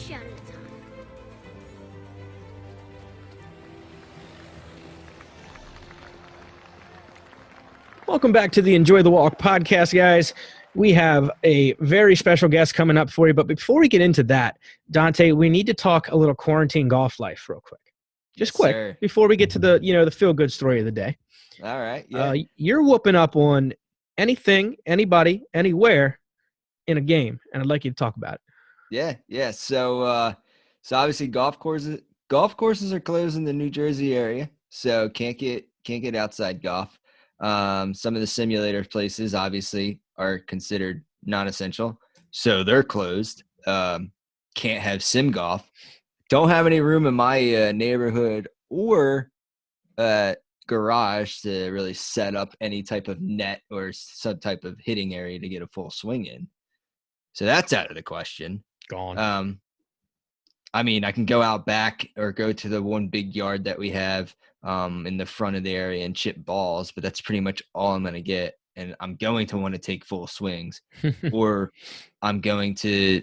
Shut it, Tom. Welcome back to the Enjoy the Walk podcast, guys. We have a very special guest coming up for you. But before we get into that, Dante, we need to talk a little quarantine golf life real quick. Just Yes, quick, sir. before we get to the feel-good story of the day. All right. Yeah. You're whooping up on anything, anybody, anywhere in a game, and I'd like you to talk about it. Yeah. So obviously golf courses are closed in the New Jersey area, so can't get outside golf. Some of the simulator places obviously are considered non-essential, so they're closed. Can't have sim golf. Don't have any room in my neighborhood or garage to really set up any type of net or some type of hitting area to get a full swing in. So that's out of the question. Gone. I mean, I can go out back or go to the one big yard that we have in the front of the area and chip balls, but that's pretty much all I'm going to get. And I'm going to want to take full swings, or I'm going to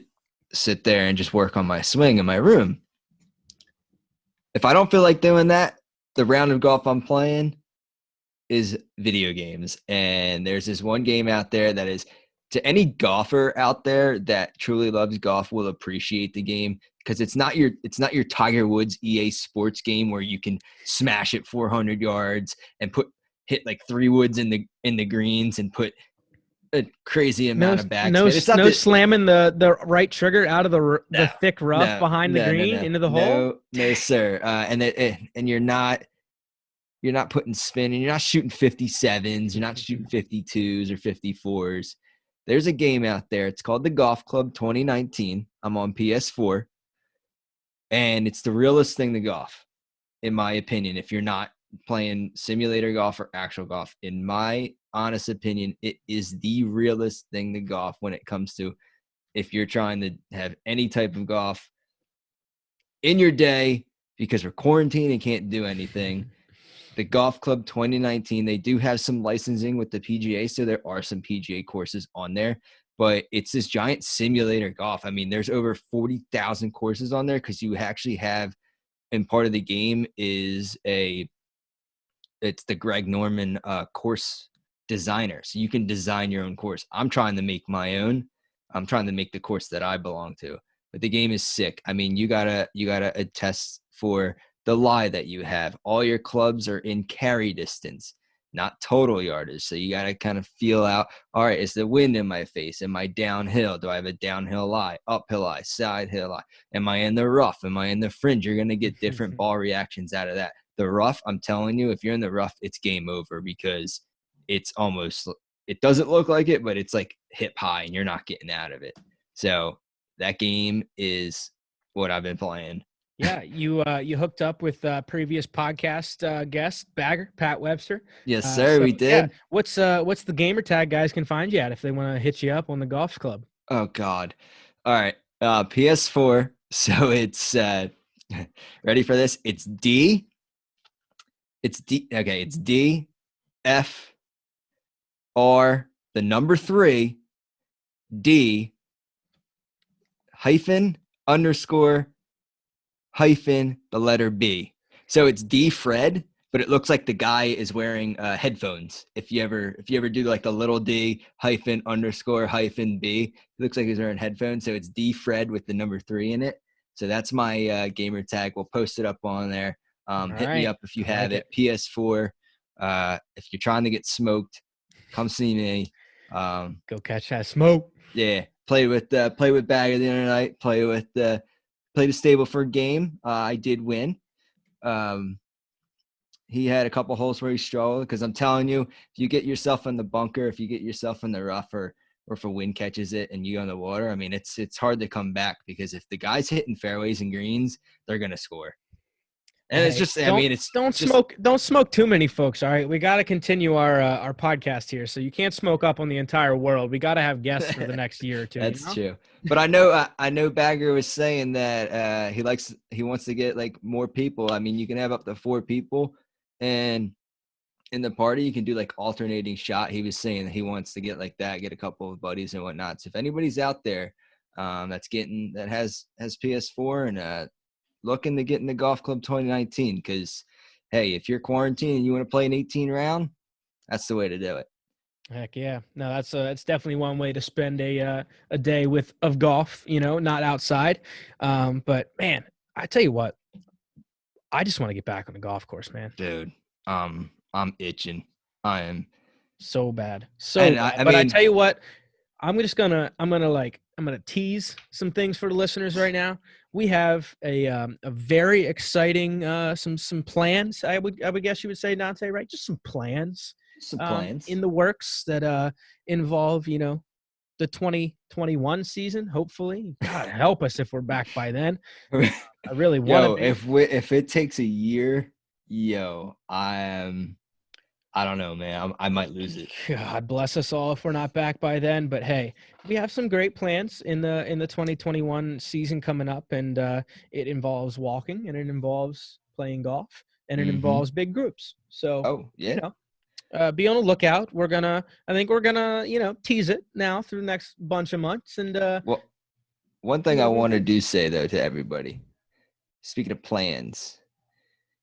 sit there and just work on my swing in my room. If I don't feel like doing that, the round of golf I'm playing is video games. And there's this one game out there that is, to any golfer out there that truly loves golf, will appreciate the game, because it's not your Tiger Woods EA Sports game where you can smash it 400 yards and hit like 3 woods in the greens and put a crazy amount of backspin. No slamming the right trigger out of the thick rough behind the green into the hole. No, sir. And you're not putting spin, and you're not shooting 57s. You're not shooting 52s or 54s. There's a game out there. It's called the Golf Club 2019. I'm on PS4. And it's the realest thing to golf, in my opinion. If you're not playing simulator golf or actual golf, in my honest opinion, it is the realest thing to golf when it comes to, if you're trying to have any type of golf in your day because we're quarantined and can't do anything. The Golf Club 2019, they do have some licensing with the PGA, so there are some PGA courses on there, but it's this giant simulator golf. I mean, there's over 40,000 courses on there, because you actually have, and part of the game is it's the Greg Norman course designer. So you can design your own course. I'm trying to make my own. I'm trying to make the course that I belong to. But the game is sick. I mean, you gotta attest for the lie that you have. All your clubs are in carry distance, not total yardage. So you got to kind of feel out, all right, is the wind in my face? Am I downhill? Do I have a downhill lie, uphill lie, side hill lie? Am I in the rough? Am I in the fringe? You're going to get different ball reactions out of that. The rough, I'm telling you, if you're in the rough, it's game over, because it doesn't look like it, but it's like hip high and you're not getting out of it. So that game is what I've been playing. Yeah, you hooked up with previous podcast guest Bagger, Pat Webster. Yes, sir, we did. Yeah. What's the gamer tag guys can find you at if they want to hit you up on the golf club? Oh God! All right, PS4. So it's ready for this? It's D. Okay, it's D, F, R, the number 3, D, hyphen, underscore, hyphen, the letter B. So it's D Fred, but it looks like the guy is wearing headphones. If you ever do like the little D hyphen underscore hyphen B, it looks like he's wearing headphones. So it's D Fred with the number 3 in it. So that's my gamer tag. We'll post it up on there. Hit me up if you have it. PS4. If you're trying to get smoked, come see me. Go catch that smoke. Yeah, play with Bagger the other night. Played the stable for a game. I did win. He had a couple holes where he struggled, because I'm telling you, if you get yourself in the bunker, if you get yourself in the rough, or if a wind catches it and you go in the water, I mean, it's hard to come back, because if the guy's hitting fairways and greens, they're gonna score. And it's just, don't smoke too many folks. All right, we got to continue our podcast here, so you can't smoke up on the entire world. We got to have guests for the next year or two. That's true. But I know Bagger was saying that he wants to get like more people. I mean, you can have up to 4 people, and in the party you can do like alternating shot. He was saying that he wants to get like that, get a couple of buddies and whatnot. So if anybody's out there, that has PS4 and looking to get in the golf club 2019. Because hey, if you're quarantined and you want to play an 18 round, that's the way to do it. Heck yeah. No, that's definitely one way to spend a day of golf, not outside. But man, I tell you what, I just want to get back on the golf course, man. Dude, I'm itching. I am So bad. and Bad. I But I mean, tell you what, I'm gonna tease some things for the listeners right now. We have a very exciting some plans. I would guess you would say, Dante, right? Just some plans some plans. in the works that involve the 2021 season. Hopefully, God help us if we're back by then. I really want to be. If it takes a year, I don't know, man. I might lose it. God bless us all if we're not back by then. But hey, we have some great plans in the 2021 season coming up, and it involves walking, and it involves playing golf, and it involves big groups. So, be on the lookout. I think we're gonna tease it now through the next bunch of months. And well, one thing I want to do say though to everybody, speaking of plans,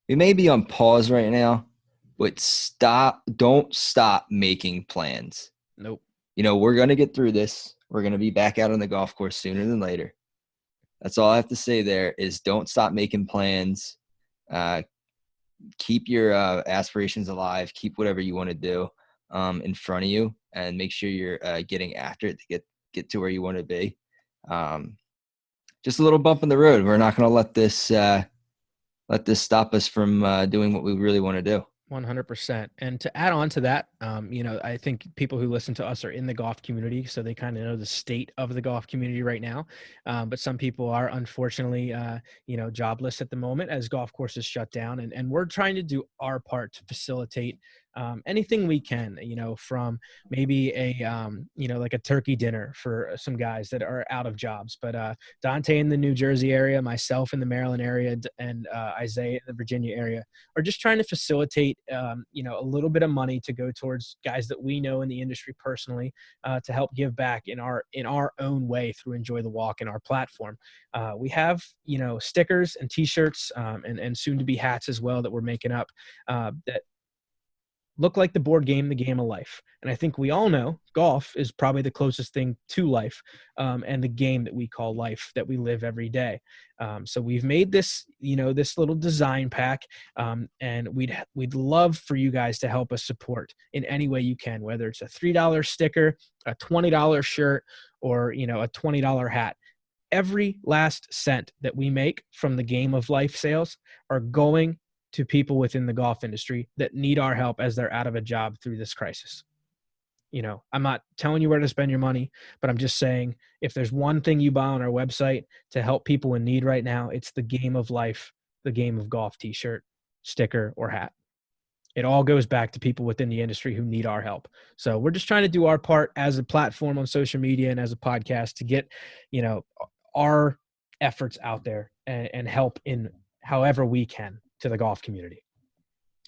we may be on pause right now. But don't stop making plans. Nope. We're going to get through this. We're going to be back out on the golf course sooner than later. That's all I have to say there is don't stop making plans. Keep your aspirations alive. Keep whatever you want to do in front of you and make sure you're getting after it to get to where you want to be. Just a little bump in the road. We're not going to let this stop us from doing what we really want to do. 100%. And to add on to that, I think people who listen to us are in the golf community, so they kind of know the state of the golf community right now. But some people are unfortunately, jobless at the moment as golf courses shut down. And we're trying to do our part to facilitate anything we can, from maybe like a turkey dinner for some guys that are out of jobs. But Dante in the New Jersey area, myself in the Maryland area, and Isaiah in the Virginia area are just trying to facilitate, a little bit of money to go towards guys that we know in the industry personally, to help give back in our own way through Enjoy the Walk and our platform. We have, stickers and T-shirts and soon to be hats as well that we're making up that look like the board game, the game of life. And I think we all know golf is probably the closest thing to life, and the game that we call life that we live every day. So we've made this, this little design pack, and we'd love for you guys to help us support in any way you can, whether it's a $3 sticker, a $20 shirt, or, a $20 hat. Every last cent that we make from the game of life sales are going to people within the golf industry that need our help as they're out of a job through this crisis. I'm not telling you where to spend your money, but I'm just saying, if there's one thing you buy on our website to help people in need right now, it's the game of life, the game of golf T-shirt, sticker, or hat. It all goes back to people within the industry who need our help. So we're just trying to do our part as a platform on social media and as a podcast to get, our efforts out there and help in however we can to the golf community.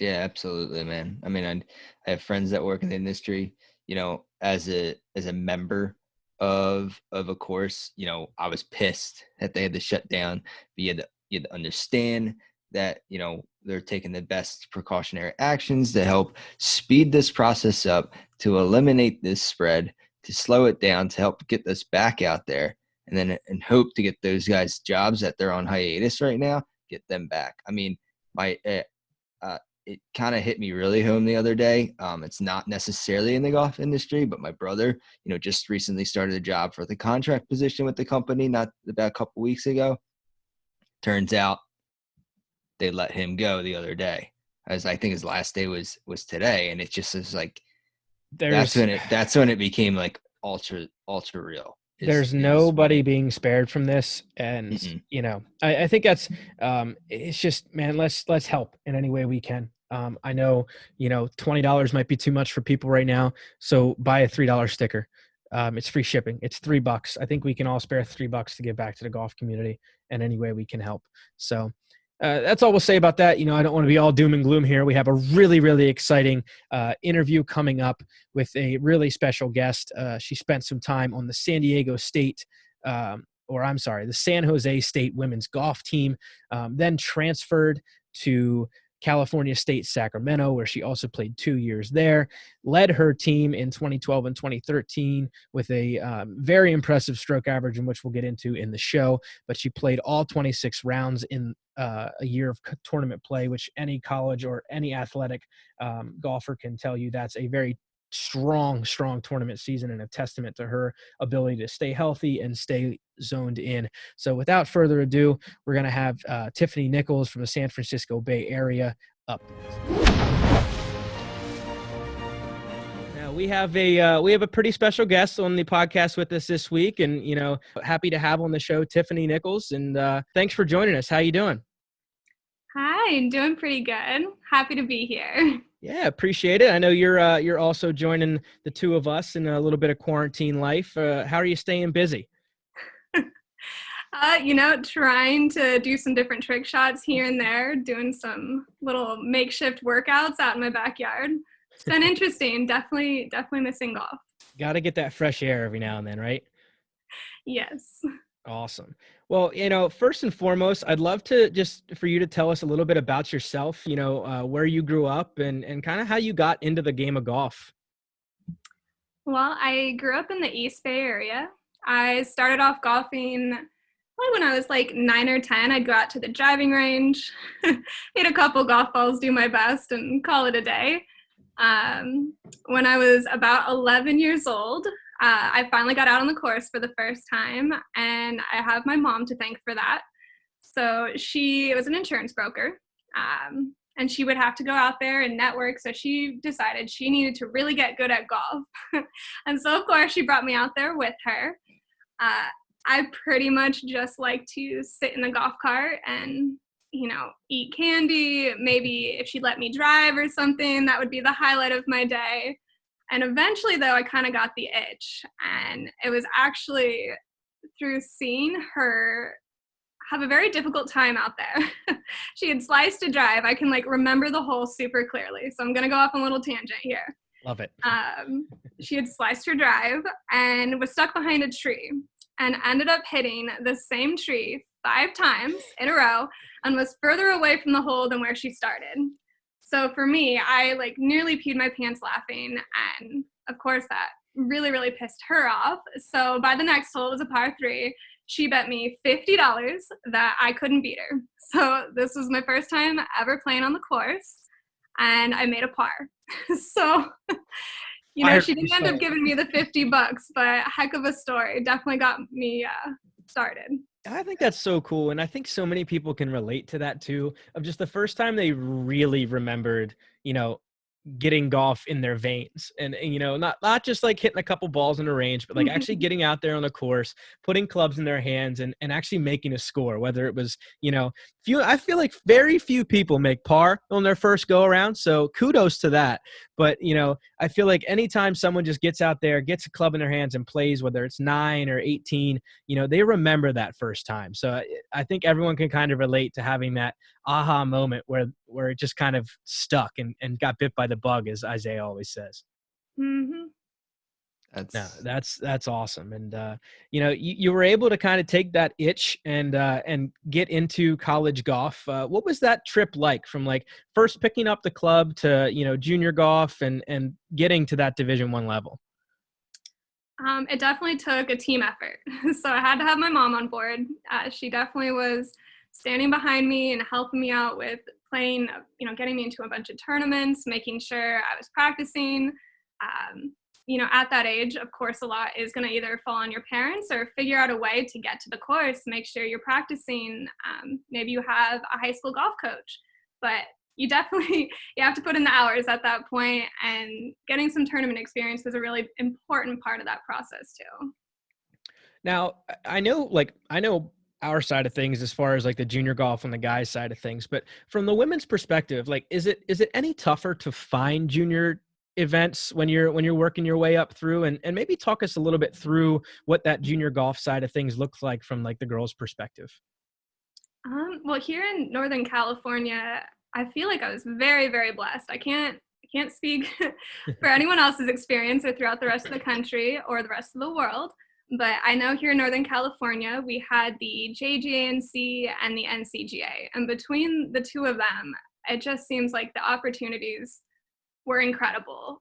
Yeah, absolutely, man. I mean, I have friends that work in the industry, as a member of a course, I was pissed that they had to shut down, but you had to understand that, they're taking the best precautionary actions to help speed this process up, to eliminate this spread, to slow it down, to help get this back out there, and hope to get those guys jobs that they're on hiatus right now, get them back. I mean, it kind of hit me really home the other day. It's not necessarily in the golf industry, but my brother, just recently started a job for the contract position with the company, not about a couple weeks ago. Turns out they let him go the other day, as I think his last day was today. And it just is like, that's when it became like ultra real. There's nobody being spared from this. And, I think that's, it's just, man, let's help in any way we can. I know, $20 might be too much for people right now. So buy a $3 sticker. It's free shipping. It's $3. I think we can all spare $3 to give back to the golf community in any way we can help. So that's all we'll say about that. I don't want to be all doom and gloom here. We have a really, really exciting interview coming up with a really special guest. She spent some time on the San Diego State the San Jose State women's golf team, then transferred to California State Sacramento, where she also played 2 years there, led her team in 2012 and 2013 with a very impressive stroke average, in which we'll get into in the show. But she played all 26 rounds in a year of tournament play, which any college or any athletic golfer can tell you that's a very strong tournament season, and a testament to her ability to stay healthy and stay zoned in. So without further ado, we're going to have Tiffany Nichols from the San Francisco Bay Area up. Now we have a pretty special guest on the podcast with us this week, and happy to have on the show Tiffany Nichols, and thanks for joining us. How you doing? Hi, I'm doing pretty good. Happy to be here. Yeah, appreciate it. I know you're also joining the two of us in a little bit of quarantine life. How are you staying busy? Trying to do some different trick shots here and there, doing some little makeshift workouts out in my backyard. It's been interesting. Definitely missing golf. Got to get that fresh air every now and then, right? Yes. Awesome. Well, first and foremost, I'd love for you to tell us a little bit about yourself, where you grew up and kind of how you got into the game of golf. Well, I grew up in the East Bay area. I started off golfing when I was like 9 or 10. I'd go out to the driving range, hit a couple golf balls, do my best, and call it a day. When I was about 11 years old, I finally got out on the course for the first time, and I have my mom to thank for that. So she was an insurance broker, and she would have to go out there and network, so she decided she needed to really get good at golf. And so, of course, she brought me out there with her. I pretty much just like to sit in the golf cart and, eat candy. Maybe if she'd let me drive or something, that would be the highlight of my day. And eventually, though, I kind of got the itch, and it was actually through seeing her have a very difficult time out there. She had sliced a drive. I can remember the hole super clearly. So I'm going to go off on a little tangent here. Love it. She had sliced her drive and was stuck behind a tree and ended up hitting the same tree 5 times in a row and was further away from the hole than where she started. So for me, I nearly peed my pants laughing, and of course that really, really pissed her off. So by the next hole, it was a par 3. She bet me $50 that I couldn't beat her. So this was my first time ever playing on the course, and I made a par. So, she didn't end up giving me the $50, but heck of a story. Definitely got me started. I think that's so cool. And I think so many people can relate to that too, of just the first time they really remembered, getting golf in their veins and not just hitting a couple balls in a range, but actually getting out there on the course, putting clubs in their hands and actually making a score, whether it was, I feel like very few people make par on their first go around. So kudos to that. But, I feel like anytime someone just gets out there, gets a club in their hands and plays, whether it's 9 or 18, they remember that first time. So I think everyone can kind of relate to having that aha moment where it just kind of stuck and got bit by the bug, as Isaiah always says. Mm-hmm. That's awesome. And you were able to kind of take that itch and get into college golf. What was that trip like, from first picking up the club to junior golf and getting to that Division I level? It definitely took a team effort. So I had to have my mom on board. She definitely was standing behind me and helping me out with playing, getting me into a bunch of tournaments, making sure I was practicing. At that age, of course, a lot is going to either fall on your parents or figure out a way to get to the course, make sure you're practicing. Maybe you have a high school golf coach, but you have to put in the hours at that point, and getting some tournament experience was a really important part of that process too. Now, I know our side of things as far as the junior golf on the guys side of things, but from the women's perspective, is it any tougher to find junior events when you're working your way up through, and maybe talk us a little bit through what that junior golf side of things looks like from the girls' perspective? Well, here in Northern California, I feel like I was very, very blessed. I can't speak for anyone else's experience or throughout the rest of the country or the rest of the world. But I know here in Northern California, we had the JGANC and the NCGA. And between the two of them, it just seems like the opportunities were incredible.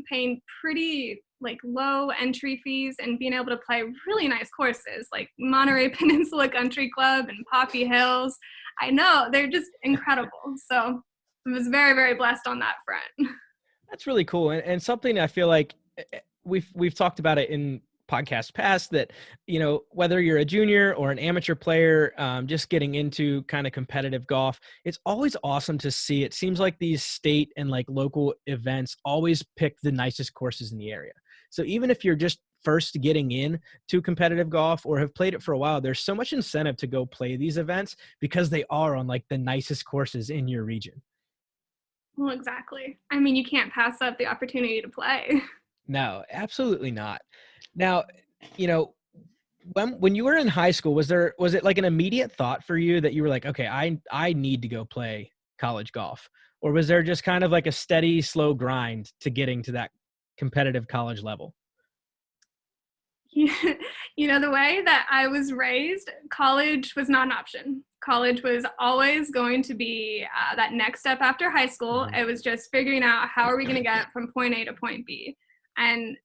Paying pretty like low entry fees and being able to play really nice courses like Monterey Peninsula Country Club and Poppy Hills. I know, they're just incredible. So I was very, very blessed on that front. That's really cool. And something I feel like we've talked about it in podcasts past that, you know, whether you're a junior or an amateur player, just getting into kind of competitive golf, it's always awesome to see. It seems like these state and like local events always pick the nicest courses in the area. So even if you're just first getting in to competitive golf or have played it for a while, there's so much incentive to go play these events because they are on like the nicest courses in your region. Well, exactly. I mean, you can't pass up the opportunity to play. No, absolutely not. Now, you know, when you were in high school, was it like an immediate thought for you that you were like, okay, I need to go play college golf? Or was there just kind of like a steady, slow grind to getting to that competitive college level? You know, the way that I was raised, college was not an option. College was always going to be that next step after high school. It was just figuring out how are we going to get from point A to point B. And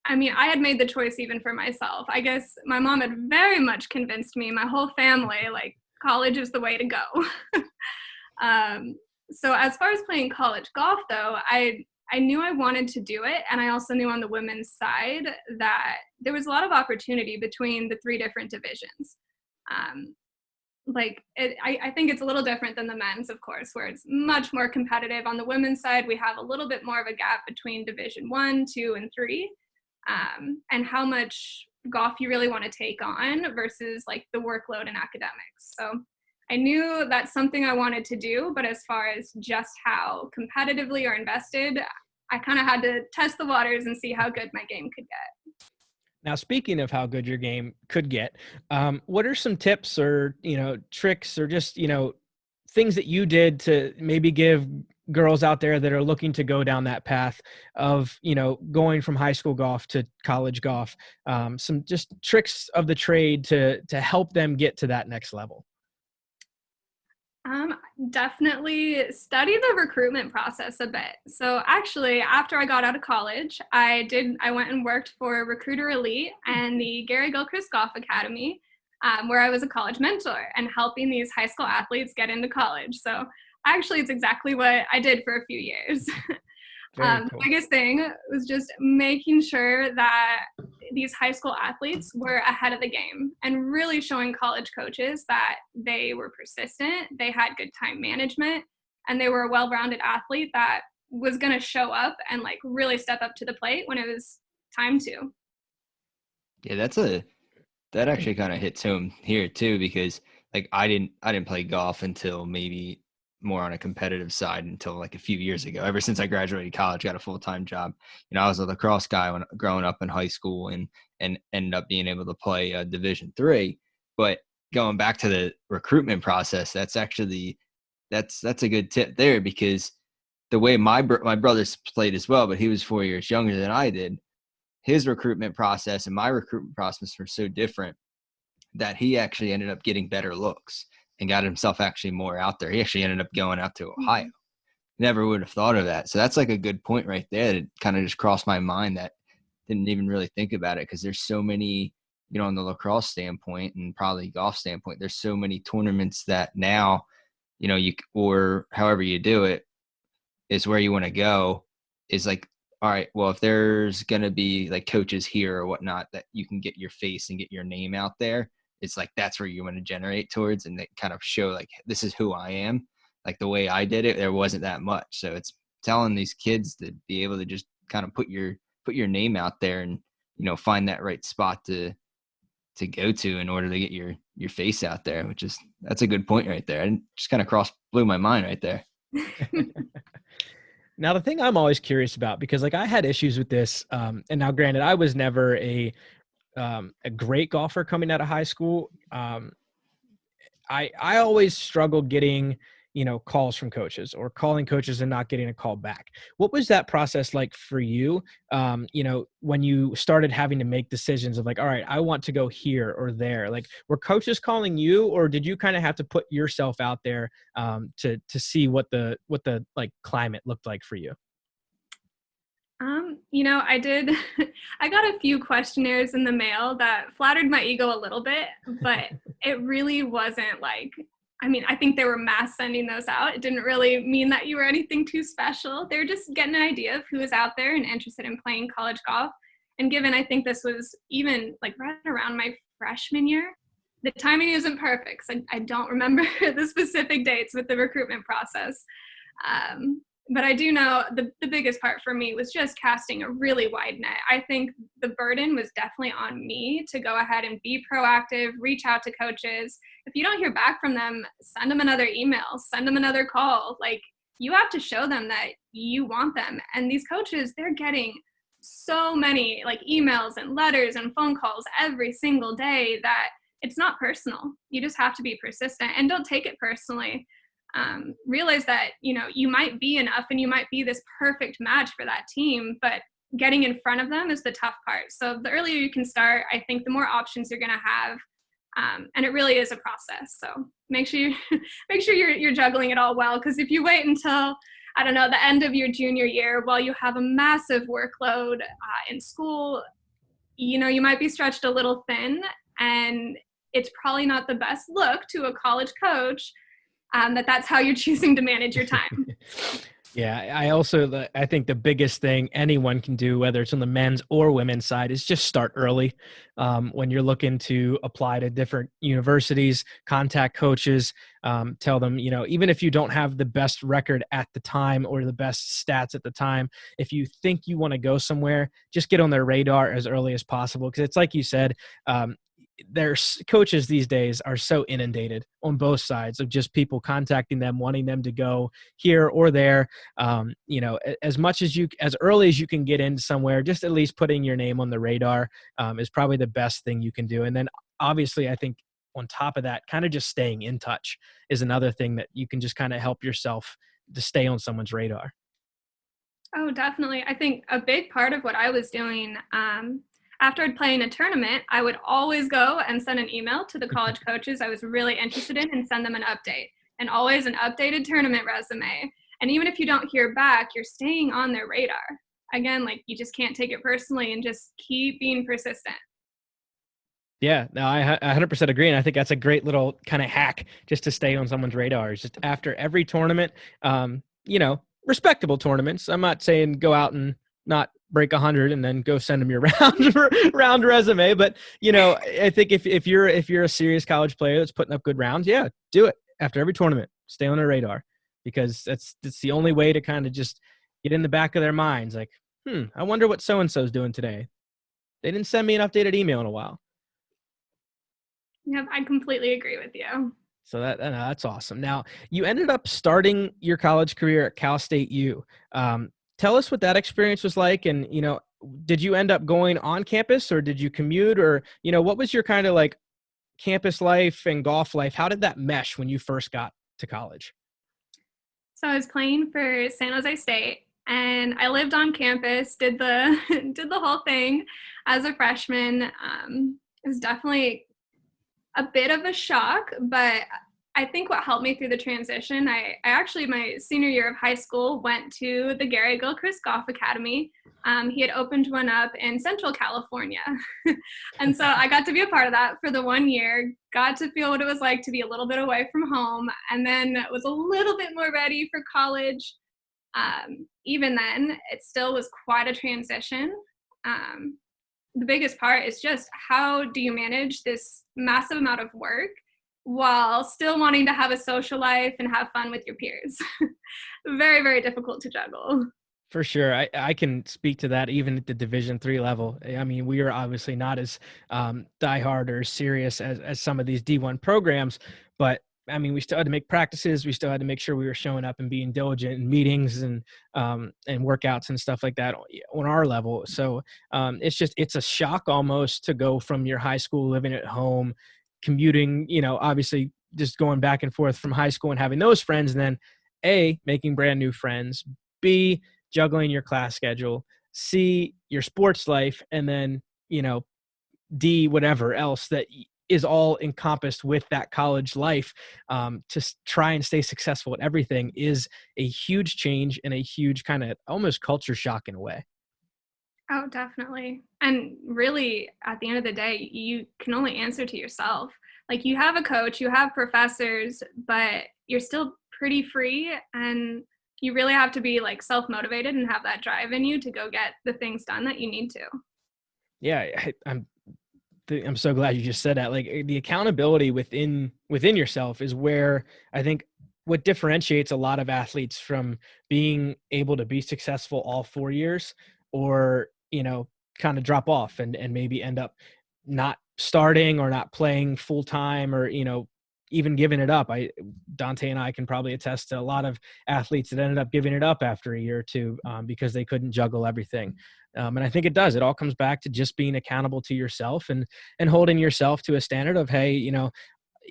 I mean, I had made the choice even for myself. I guess my mom had very much convinced me, my whole family, like college is the way to go. So as far as playing college golf, though, I knew I wanted to do it. And I also knew on the women's side that there was a lot of opportunity between the three different divisions. I think it's a little different than the men's, of course, where it's much more competitive. On the women's side, we have a little bit more of a gap between Division 1, 2, and 3, and how much golf you really want to take on versus like the workload in academics. So I knew that's something I wanted to do, but as far as just how competitively or invested, I kind of had to test the waters and see how good my game could get. Now, speaking of how good your game could get, what are some tips or, you know, tricks or just, you know, things that you did to maybe give girls out there that are looking to go down that path of, you know, going from high school golf to college golf, some just tricks of the trade to help them get to that next level? Definitely study the recruitment process a bit. So actually, after I got out of college, I went and worked for Recruiter Elite and the Gary Gilchrist Golf Academy, where I was a college mentor and helping these high school athletes get into college. So actually, it's exactly what I did for a few years. Very The cool. biggest thing was just making sure that these high school athletes were ahead of the game and really showing college coaches that they were persistent, they had good time management, and they were a well-rounded athlete that was going to show up and like really step up to the plate when it was time to. Yeah, that actually kind of hits home here too, because like I didn't play golf until maybe more on a competitive side until like a few years ago. Ever since I graduated college, got a full-time job. You know, I was a lacrosse guy when growing up in high school and ended up being able to play Division 3. But going back to the recruitment process, that's actually that's a good tip there, because the way my brothers played as well, but he was 4 years younger than I did. His recruitment process and my recruitment process were so different that he actually ended up getting better looks and got himself actually more out there. He actually ended up going out to Ohio. Never would have thought of that. So that's like a good point right there. That kind of just crossed my mind that didn't even really think about it, because there's so many, you know, on the lacrosse standpoint and probably golf standpoint, there's so many tournaments that now, you know, or however you do it is where you want to go is like, all right, well, if there's going to be like coaches here or whatnot that you can get your face and get your name out there, it's like that's where you want to generate towards, and they kind of show like, this is who I am. Like the way I did it, there wasn't that much. So it's telling these kids to be able to just kind of put your name out there and, you know, find that right spot to go to in order to get your face out there, which is, that's a good point right there. And just kind of blew my mind right there. Now, the thing I'm always curious about, because like I had issues with this, and now granted, I was never a great golfer coming out of high school. I always struggled getting, calls from coaches or calling coaches and not getting a call back. What was that process like for you? When you started having to make decisions of like, all right, I want to go here or there, like were coaches calling you, or did you kind of have to put yourself out there to see what the like climate looked like for you? I did, I got a few questionnaires in the mail that flattered my ego a little bit, but it really wasn't like, I think they were mass sending those out. It didn't really mean that you were anything too special. They were just getting an idea of who was out there and interested in playing college golf. And given, I think this was even like right around my freshman year, the timing isn't perfect. So I don't remember the specific dates with the recruitment process. But I do know the biggest part for me was just casting a really wide net. I think the burden was definitely on me to go ahead and be proactive, reach out to coaches. If you don't hear back from them, send them another email, send them another call. Like, you have to show them that you want them. And these coaches, they're getting so many like emails and letters and phone calls every single day that it's not personal. You just have to be persistent and don't take it personally. Realize that, you might be enough and you might be this perfect match for that team, but getting in front of them is the tough part. So the earlier you can start, I think the more options you're going to have. And it really is a process. So make sure you're juggling it all well. Because if you wait until, I don't know, the end of your junior year while you have a massive workload in school, you might be stretched a little thin, and it's probably not the best look to a college coach that's how you're choosing to manage your time. Yeah, I think the biggest thing anyone can do, whether it's on the men's or women's side, is just start early. When you're looking to apply to different universities, contact coaches, tell them, even if you don't have the best record at the time or the best stats at the time, if you think you want to go somewhere, just get on their radar as early as possible. Because it's like you said, there's coaches these days are so inundated on both sides of just people contacting them, wanting them to go here or there. As much as early as you can get into somewhere, just at least putting your name on the radar is probably the best thing you can do. And then obviously, I think on top of that, kind of just staying in touch is another thing that you can just kind of help yourself to stay on someone's radar. Oh, definitely. I think a big part of what I was doing, after I'd play in a tournament, I would always go and send an email to the college coaches I was really interested in and send them an update, and always an updated tournament resume. And even if you don't hear back, you're staying on their radar. Again, like, you just can't take it personally and just keep being persistent. Yeah, no, I 100% agree. And I think that's a great little kind of hack just to stay on someone's radar, is just after every tournament, respectable tournaments. I'm not saying go out and not break 100 and then go send them your round resume. But, I think if you're a serious college player that's putting up good rounds, yeah, do it after every tournament. Stay on their radar, because that's the only way to kind of just get in the back of their minds. Like, I wonder what so-and-so's doing today. They didn't send me an updated email in a while. Yep, I completely agree with you. So that's awesome. Now, you ended up starting your college career at Cal State U. Tell us what that experience was like. And, did you end up going on campus, or did you commute, or, what was your kind of like campus life and golf life? How did that mesh when you first got to college? So I was playing for San Jose State, and I lived on campus, did the did the whole thing as a freshman. It was definitely a bit of a shock, but I think what helped me through the transition, I actually, my senior year of high school, went to the Gary Gilchrist Golf Academy. He had opened one up in Central California. And so I got to be a part of that for the 1 year, got to feel what it was like to be a little bit away from home, and then was a little bit more ready for college. Even then, it still was quite a transition. The biggest part is just, how do you manage this massive amount of work while still wanting to have a social life and have fun with your peers? Very, very difficult to juggle. For sure. I can speak to that even at the Division III level. I mean, we are obviously not as diehard or serious as some of these D1 programs, but I mean, we still had to make practices. We still had to make sure we were showing up and being diligent in meetings and workouts and stuff like that on our level. So it's a shock almost to go from your high school living at home, commuting, obviously just going back and forth from high school and having those friends, and then A, making brand new friends, B, juggling your class schedule, C, your sports life, and then, D, whatever else that is all encompassed with that college life, to try and stay successful at everything is a huge change and a huge kind of almost culture shock in a way. Oh, definitely. And really, at the end of the day, you can only answer to yourself. Like, you have a coach, you have professors, but you're still pretty free, and you really have to be like self-motivated and have that drive in you to go get the things done that you need to. Yeah, I'm so glad you just said that. Like, the accountability within yourself is where I think what differentiates a lot of athletes from being able to be successful all 4 years, or, kind of drop off and maybe end up not starting or not playing full time, or, even giving it up. Dante and I can probably attest to a lot of athletes that ended up giving it up after a year or two, because they couldn't juggle everything. And I think it does. It all comes back to just being accountable to yourself and holding yourself to a standard of, hey,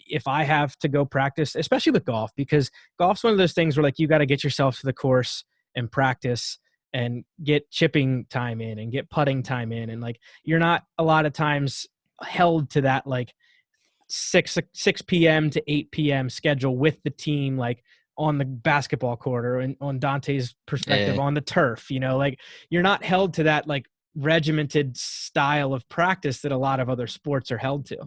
if I have to go practice, especially with golf, because golf's one of those things where, like, you got to get yourself to the course and practice and get chipping time in and get putting time in. And, like, you're not a lot of times held to that, like, 6 p.m. to 8 p.m. schedule with the team, like on the basketball court, or on Dante's perspective, on the turf, like, you're not held to that, like, regimented style of practice that a lot of other sports are held to.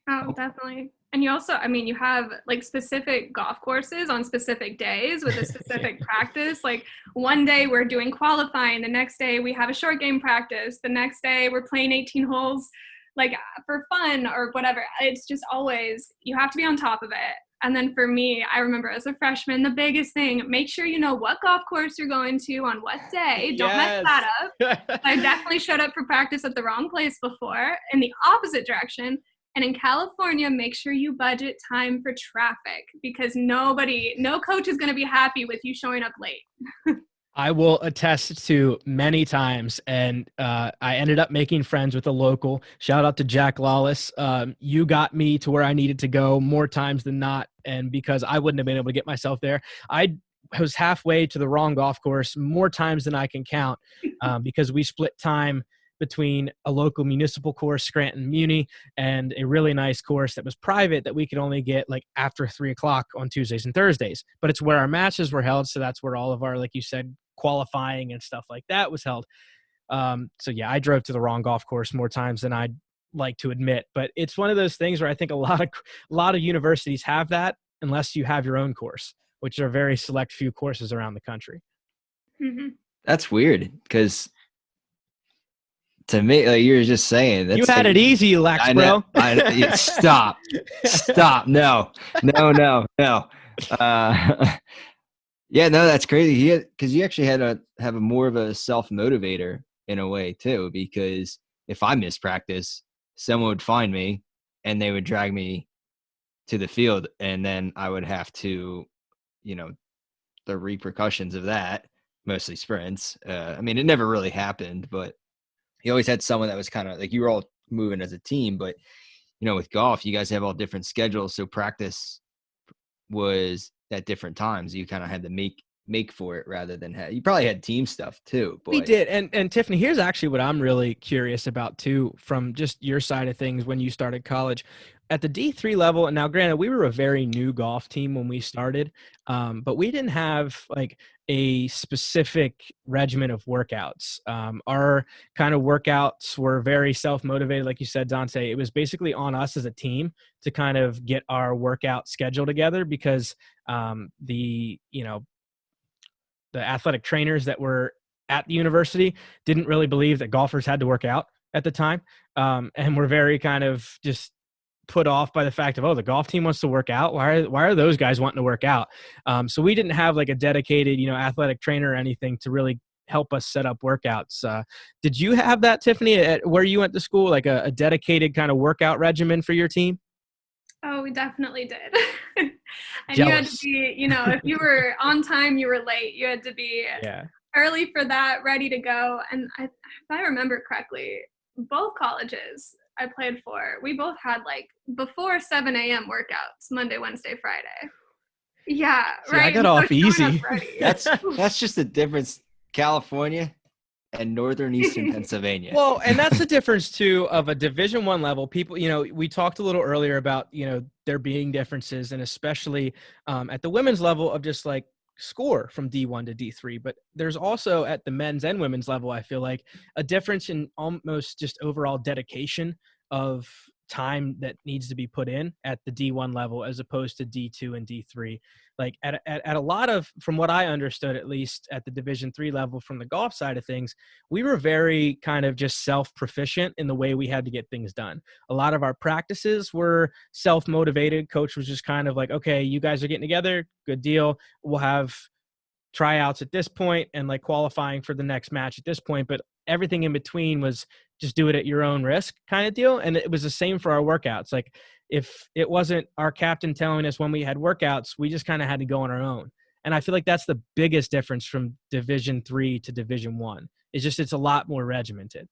Oh, definitely. And you also, I mean, you have like specific golf courses on specific days with a specific practice. Like, one day we're doing qualifying, the next day we have a short game practice, the next day we're playing 18 holes, like, for fun or whatever. It's just always, you have to be on top of it. And then for me, I remember as a freshman, the biggest thing, make sure you know what golf course you're going to on what day. Don't mess that up. I definitely showed up for practice at the wrong place before, in the opposite direction. And in California, make sure you budget time for traffic, because no coach is going to be happy with you showing up late. I will attest to many times, and I ended up making friends with a local. Shout out to Jack Lawless. You got me to where I needed to go more times than not, and because I wouldn't have been able to get myself there, I was halfway to the wrong golf course more times than I can count, because we split time between a local municipal course, Scranton Muni, and a really nice course that was private that we could only get, like, after 3:00 on Tuesdays and Thursdays. But it's where our matches were held, so that's where all of our, like you said, qualifying and stuff like that was held. So yeah, I drove to the wrong golf course more times than I'd like to admit. But it's one of those things where I think a lot of universities have that, unless you have your own course, which are a very select few courses around the country. Mm-hmm. That's weird, because to me, like you were just saying, that's you had it easy, Lex, bro. Stop. No. Yeah, no, that's crazy. Because you actually had to have a more of a self-motivator in a way too, because if I missed practice, someone would find me and they would drag me to the field, and then I would have to, the repercussions of that, mostly sprints. I mean, it never really happened, but you always had someone that was kind of like, you were all moving as a team. But with golf, you guys have all different schedules, so practice was at different times. You kind of had to make for it, rather than you probably had team stuff too. But we did. And Tiffany, here's actually what I'm really curious about too, from just your side of things. When you started college at the D3 level, and now granted, we were a very new golf team when we started, but we didn't have like a specific regimen of workouts. Our kind of workouts were very self-motivated. Like you said, Dante, it was basically on us as a team to kind of get our workout schedule together, because the athletic trainers that were at the university didn't really believe that golfers had to work out at the time. And were very kind of just put off by the fact of, oh, the golf team wants to work out. Why are those guys wanting to work out? So we didn't have like a dedicated, athletic trainer or anything to really help us set up workouts. Did you have that, Tiffany, at where you went to school, like a dedicated kind of workout regimen for your team? Oh, we definitely did. And Jealous. You had to be, if you were on time, you were late. You had to be early for that, ready to go. And if I remember correctly, both colleges I played for, we both had like before 7 a.m. workouts, Monday, Wednesday, Friday. Yeah, See, I right. got And so off showing up easy. ready. That's just the difference. California and northern eastern Pennsylvania. Well, and that's the difference too of a Division I level. People, we talked a little earlier about, there being differences, and especially at the women's level of just like score from D1 to D3. But there's also at the men's and women's level, I feel like a difference in almost just overall dedication of time that needs to be put in at the D1 level as opposed to D2 and D3. Like at a lot of, from what I understood, at least at the Division III level from the golf side of things, we were very kind of just self-proficient in the way we had to get things done. A lot of our practices were self-motivated. Coach was just kind of like, okay, you guys are getting together, good deal. We'll have tryouts at this point and like qualifying for the next match at this point. But everything in between was just do it at your own risk kind of deal. And it was the same for our workouts. Like if it wasn't our captain telling us when we had workouts, we just kind of had to go on our own. And I feel like that's the biggest difference from Division III to Division I. It's just, it's a lot more regimented.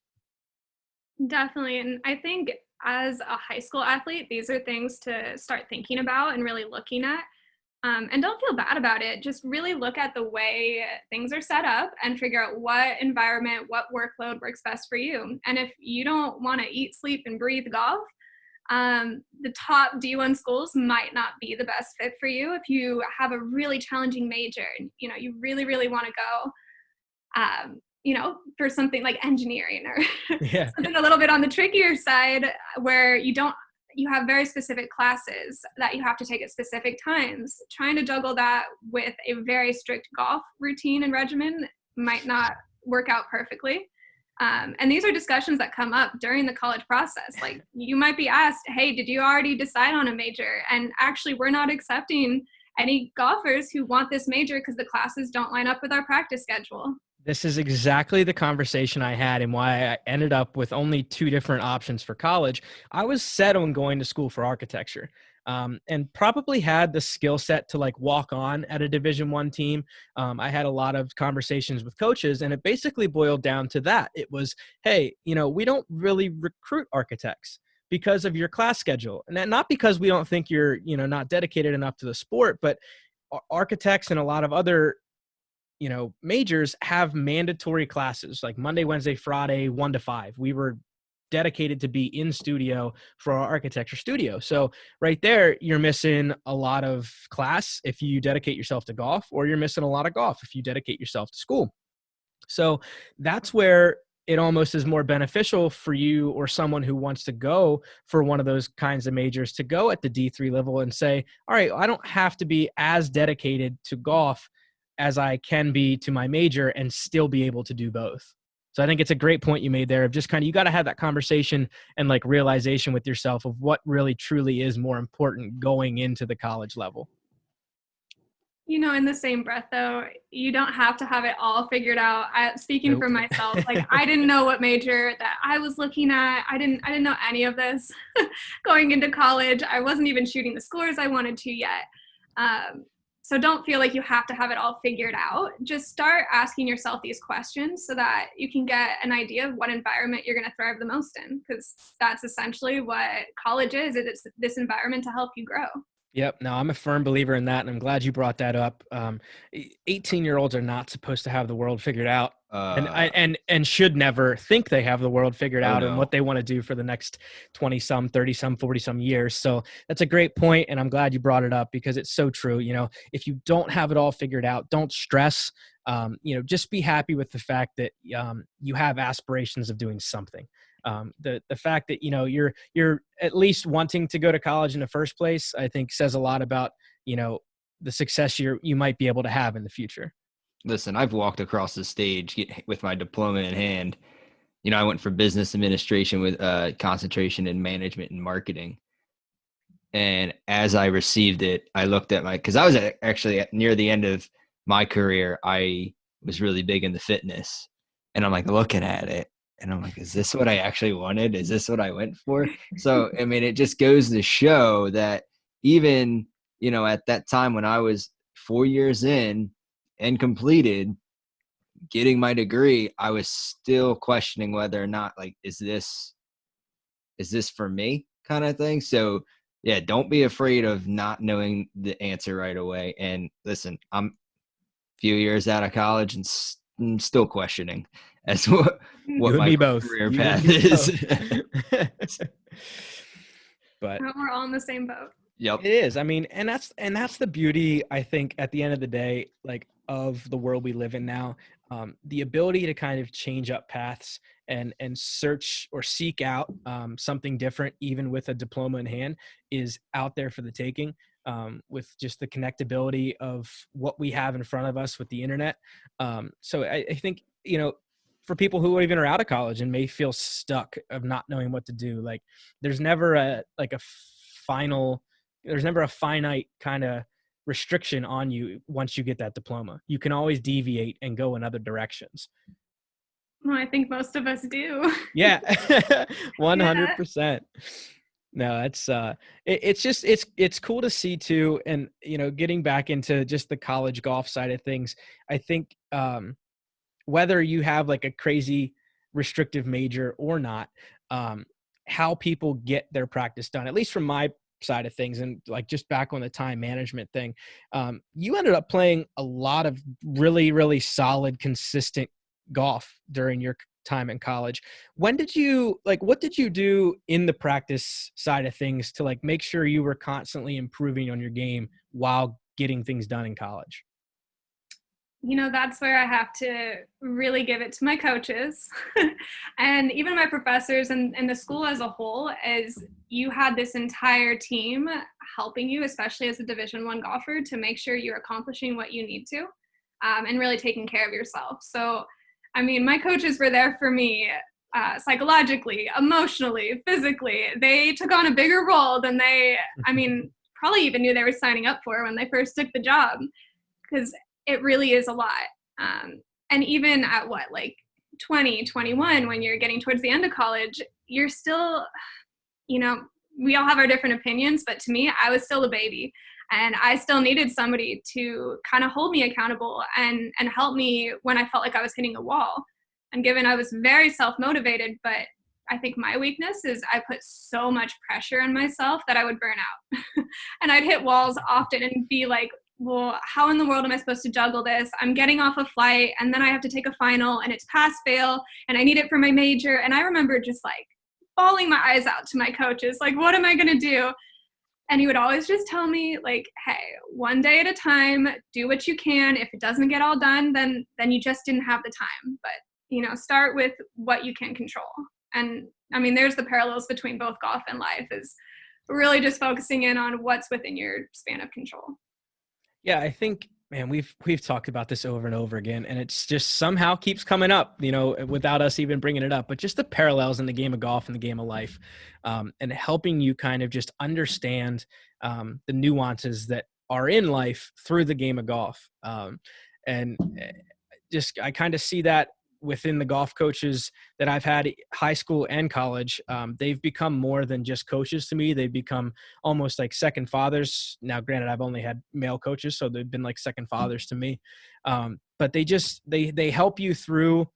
Definitely. And I think as a high school athlete, these are things to start thinking about and really looking at. And don't feel bad about it. Just really look at the way things are set up and figure out what environment, what workload works best for you. And if you don't want to eat, sleep, and breathe golf, the top D1 schools might not be the best fit for you. If you have a really challenging major and you really, really want to go, for something like engineering or Yeah. something a little bit on the trickier side where you have very specific classes that you have to take at specific times. Trying to juggle that with a very strict golf routine and regimen might not work out perfectly. And these are discussions that come up during the college process. Like you might be asked, hey, did you already decide on a major? And actually, we're not accepting any golfers who want this major because the classes don't line up with our practice schedule. This is exactly the conversation I had and why I ended up with only 2 different options for college. I was set on going to school for architecture, and probably had the skill set to like walk on at a Division I team. I had a lot of conversations with coaches, and it basically boiled down to that. It was, hey, we don't really recruit architects because of your class schedule. And not because we don't think you're, not dedicated enough to the sport, but architects and a lot of other majors have mandatory classes like Monday, Wednesday, Friday, 1 to 5. We were dedicated to be in studio for our architecture studio. So right there, you're missing a lot of class if you dedicate yourself to golf, or you're missing a lot of golf if you dedicate yourself to school. So that's where it almost is more beneficial for you or someone who wants to go for one of those kinds of majors to go at the D3 level and say, all right, I don't have to be as dedicated to golf as I can be to my major and still be able to do both. So I think it's a great point you made there of just kind of, you got to have that conversation and like realization with yourself of what really truly is more important going into the college level. In the same breath though, you don't have to have it all figured out. Speaking for myself, like I didn't know what major that I was looking at. I didn't know any of this going into college. I wasn't even shooting the scores I wanted to yet. So don't feel like you have to have it all figured out. Just start asking yourself these questions so that you can get an idea of what environment you're going to thrive the most in, because that's essentially what college is. It's this environment to help you grow. Yep. No, I'm a firm believer in that, and I'm glad you brought that up. 18-year-olds are not supposed to have the world figured out, and should never think they have the world figured out and what they want to do for the next 20-some, 30-some, 40-some years. So that's a great point, and I'm glad you brought it up because it's so true. If you don't have it all figured out, don't stress. Just be happy with the fact that you have aspirations of doing something. The fact that you're at least wanting to go to college in the first place, I think says a lot about the success you might be able to have in the future. Listen, I've walked across the stage with my diploma in hand. I went for business administration with concentration in management and marketing. And as I received it, I looked at because I was actually near the end of my career. I was really big into fitness, and I'm like looking at it. And I'm like, is this what I actually wanted? Is this what I went for? So, I mean, it just goes to show that even, at that time when I was 4 years in and completed getting my degree, I was still questioning whether or not, like, is this is this for me kind of thing. So yeah, don't be afraid of not knowing the answer right away. And listen, I'm a few years out of college and I'm still questioning as what You and my me both. career You and path me is. both. But We're all in the same boat. Yep. it is. I mean, and that's the beauty, I think, at the end of the day, like, of the world we live in now. The ability to kind of change up paths and search or seek out something different, even with a diploma in hand, is out there for the taking. With just the connectability of what we have in front of us with the internet. So I think, for people who even are out of college and may feel stuck of not knowing what to do, like, there's never there's never a finite kind of restriction on you once you get that diploma. You can always deviate and go in other directions. Well, I think most of us do. Yeah, 100%. No, it's cool to see too. And, getting back into just the college golf side of things, I think whether you have like a crazy restrictive major or not, how people get their practice done, at least from my side of things, and like just back on the time management thing, you ended up playing a lot of really, really solid, consistent golf during your time in college. What did you do in the practice side of things to like make sure you were constantly improving on your game while getting things done in college? That's where I have to really give it to my coaches and even my professors and the school as a whole, as you had this entire team helping you, especially as a Division I golfer, to make sure you're accomplishing what you need to, and really taking care of yourself. So, I mean, my coaches were there for me psychologically, emotionally, physically. They took on a bigger role than probably even knew they were signing up for when they first took the job, because it really is a lot. And even at 20, 21, when you're getting towards the end of college, you're still, we all have our different opinions, but to me, I was still a baby. And I still needed somebody to kind of hold me accountable and help me when I felt like I was hitting a wall. And given I was very self-motivated, but I think my weakness is I put so much pressure on myself that I would burn out. And I'd hit walls often and be like, well, how in the world am I supposed to juggle this? I'm getting off a flight and then I have to take a final and it's pass fail and I need it for my major. And I remember just like bawling my eyes out to my coaches, like, what am I going to do? And he would always just tell me, like, hey, one day at a time, do what you can. If it doesn't get all done, then you just didn't have the time. But, start with what you can control. And I mean, there's the parallels between both golf and life, is really just focusing in on what's within your span of control. Yeah, I think, man, we've talked about this over and over again, and it's just somehow keeps coming up, without us even bringing it up, but just the parallels in the game of golf and the game of life, and helping you kind of just understand the nuances that are in life through the game of golf. And just, I kind of see that within the golf coaches that I've had, high school and college. They've become more than just coaches to me. They've become almost like second fathers. Now, granted, I've only had male coaches, so they've been like second fathers to me. But they help you through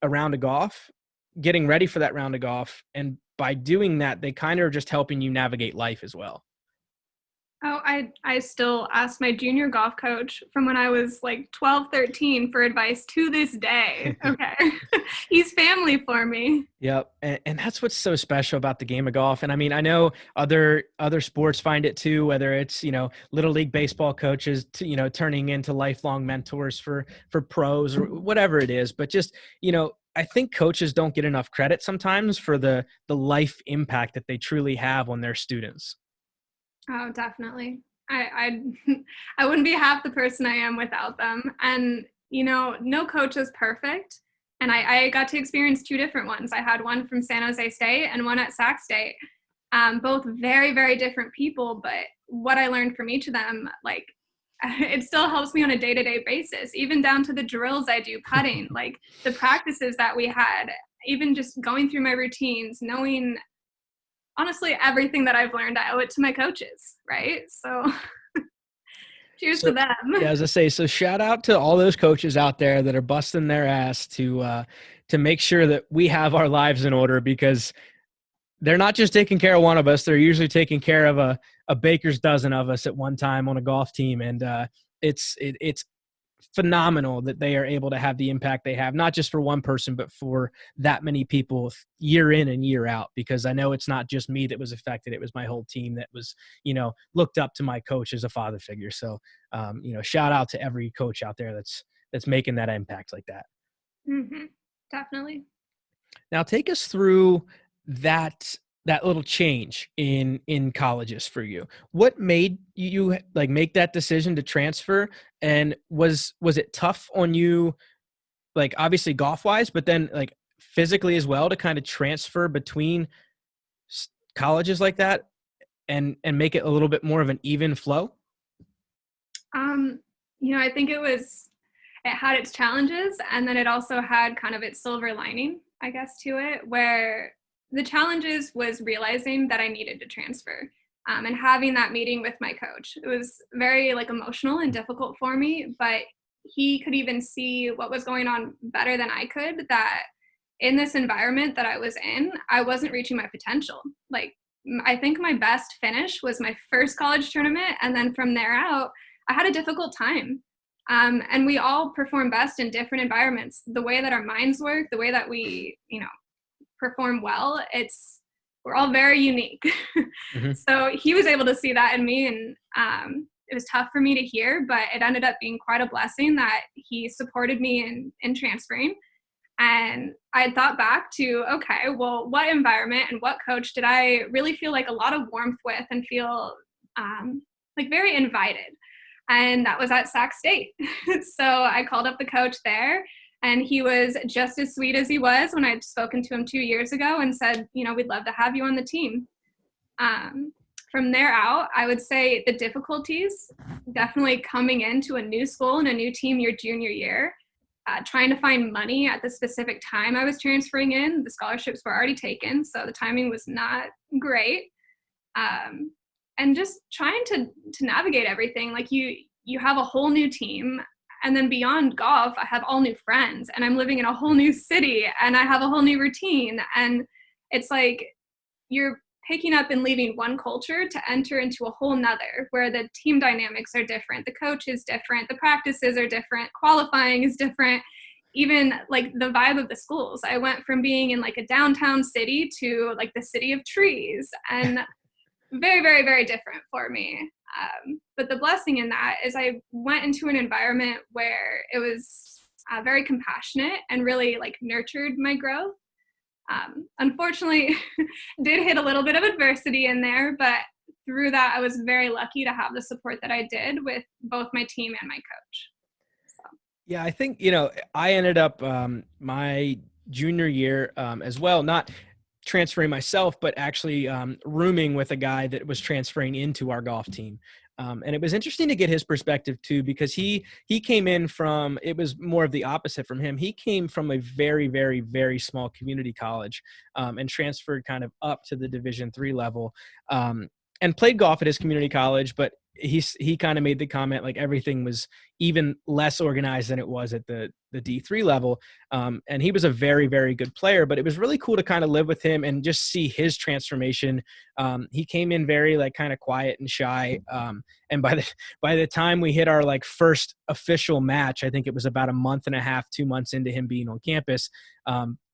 a round of golf, getting ready for that round of golf. And by doing that, they kind of are just helping you navigate life as well. Oh, I still ask my junior golf coach from when I was like 12, 13 for advice to this day. Okay. He's family for me. Yep. And that's what's so special about the game of golf. And I mean, I know other sports find it too, whether it's, little league baseball coaches, turning into lifelong mentors for pros or whatever it is. But just, I think coaches don't get enough credit sometimes for the life impact that they truly have on their students. Oh, definitely. I wouldn't be half the person I am without them. And, no coach is perfect. And I got to experience two different ones. I had one from San Jose State and one at Sac State. Both very, very different people. But what I learned from each of them, like, it still helps me on a day-to-day basis, even down to the drills I do putting, like the practices that we had, even just going through my routines, knowing honestly, everything that I've learned, I owe it to my coaches, right? So cheers to them. Yeah, as I say, so shout out to all those coaches out there that are busting their ass to make sure that we have our lives in order, because they're not just taking care of one of us. They're usually taking care of a baker's dozen of us at one time on a golf team. And it's phenomenal that they are able to have the impact they have, not just for one person, but for that many people year in and year out. Because I know it's not just me that was affected. It was my whole team that was, looked up to my coach as a father figure. So, shout out to every coach out there that's making that impact like that. Mm-hmm. Definitely. Now take us through that little change in colleges for you. What made you like make that decision to transfer? And was it tough on you, like obviously golf wise, but then like physically as well, to kind of transfer between colleges like that and make it a little bit more of an even flow? I think it had its challenges, and then it also had kind of its silver lining, I guess, to it, where the challenges was realizing that I needed to transfer, and having that meeting with my coach. It was very like emotional and difficult for me, but he could even see what was going on better than I could, that in this environment that I was in, I wasn't reaching my potential. Like, I think my best finish was my first college tournament, and then from there out, I had a difficult time. And we all perform best in different environments. The way that our minds work, the way that we, perform well, we're all very unique. Mm-hmm. So he was able to see that in me, and it was tough for me to hear, but it ended up being quite a blessing that he supported me in transferring. And I had thought back to, okay, well, what environment and what coach did I really feel like a lot of warmth with and feel like very invited? And that was at Sac State. So I called up the coach there, and he was just as sweet as he was when I'd spoken to him 2 years ago and said, we'd love to have you on the team. From there out, I would say the difficulties definitely coming into a new school and a new team your junior year, trying to find money at the specific time I was transferring in. The scholarships were already taken, so the timing was not great. And just trying to navigate everything. Like you have a whole new team, and then beyond golf, I have all new friends, and I'm living in a whole new city, and I have a whole new routine. And it's like you're picking up and leaving one culture to enter into a whole nother, where the team dynamics are different, the coach is different, the practices are different, qualifying is different, even like the vibe of the schools. I went from being in like a downtown city to like the city of trees, and very, very, very different for me. But the blessing in that is I went into an environment where it was very compassionate and really like nurtured my growth. Unfortunately, did hit a little bit of adversity in there, but through that, I was very lucky to have the support that I did with both my team and my coach. So. Yeah, I think, I ended up my junior year as well, not transferring myself, but actually rooming with a guy that was transferring into our golf team. And it was interesting to get his perspective too, because he came in from, it was more of the opposite from him. He came from a very, very, very small community college and transferred kind of up to the Division III level and played golf at his community college. But he kind of made the comment like everything was even less organized than it was at the D3 level. And he was a very, very good player, but it was really cool to kind of live with him and just see his transformation. He came in very like kind of quiet and shy. And by the time we hit our like first official match, I think it was about a month and a half, 2 months into him being on campus,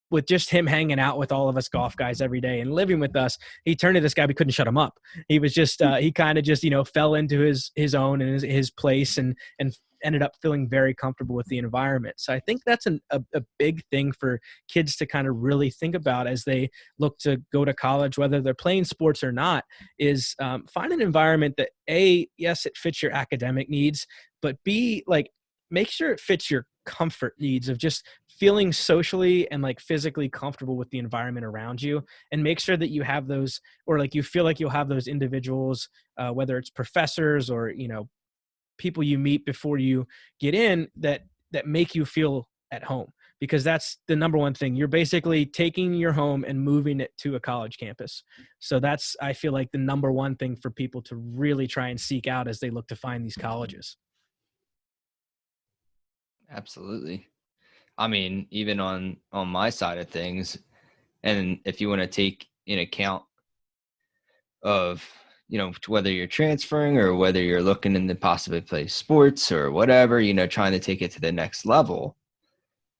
with just him hanging out with all of us golf guys every day and living with us, he turned to this guy. We couldn't shut him up. He was just, he kind of just, fell into his own and his place and ended up feeling very comfortable with the environment. So I think that's a big thing for kids to kind of really think about as they look to go to college, whether they're playing sports or not, is find an environment that yes, it fits your academic needs, but B, like make sure it fits your comfort needs of just feeling socially and like physically comfortable with the environment around you, and make sure that you have those, or like you feel like you'll have those individuals, whether it's professors or, people you meet before you get in that make you feel at home, because that's the number one thing. You're basically taking your home and moving it to a college campus. So that's, I feel like, the number one thing for people to really try and seek out as they look to find these colleges. Absolutely. I mean, even on my side of things, and if you want to take in account of, whether you're transferring or whether you're looking into possibly play sports or whatever, trying to take it to the next level.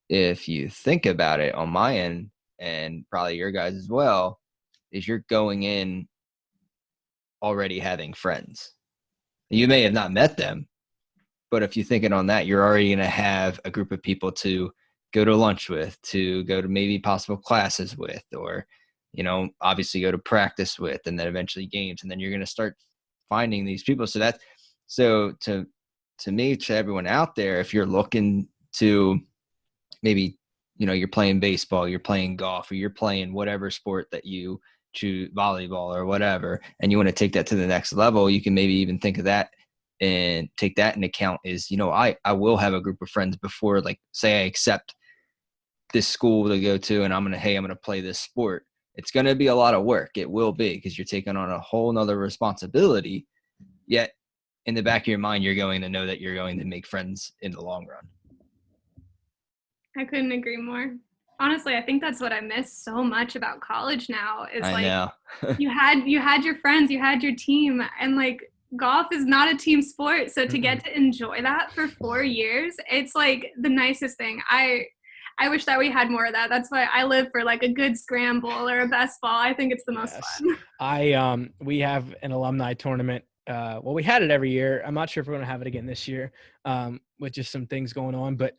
If you think about it on my end, and probably your guys as well, is you're going in already having friends. You may have not met them, but if you think it on that, you're already going to have a group of people to go to lunch with, to go to maybe possible classes with, or, obviously go to practice with, and then eventually games. And then you're going to start finding these people. So to me, to everyone out there, if you're looking to maybe, you're playing baseball, you're playing golf, or you're playing whatever sport that you choose, volleyball or whatever, and you want to take that to the next level, you can maybe even think of that and take that into account is, I will have a group of friends before, like, say I accept this school to go to and I'm going to play this sport. It's going to be a lot of work. It will be, because you're taking on a whole nother responsibility, yet in the back of your mind, you're going to know that you're going to make friends in the long run. I couldn't agree more. Honestly, I think that's what I miss so much about college now is I know. you had your friends, you had your team, and like golf is not a team sport. So to get to enjoy that for 4 years, it's like the nicest thing. I wish that we had more of that. That's why I live for like a good scramble or a best ball. I think it's the most fun. We have an alumni tournament. Well, we had it every year. I'm not sure if we're going to have it again this year, with just some things going on, but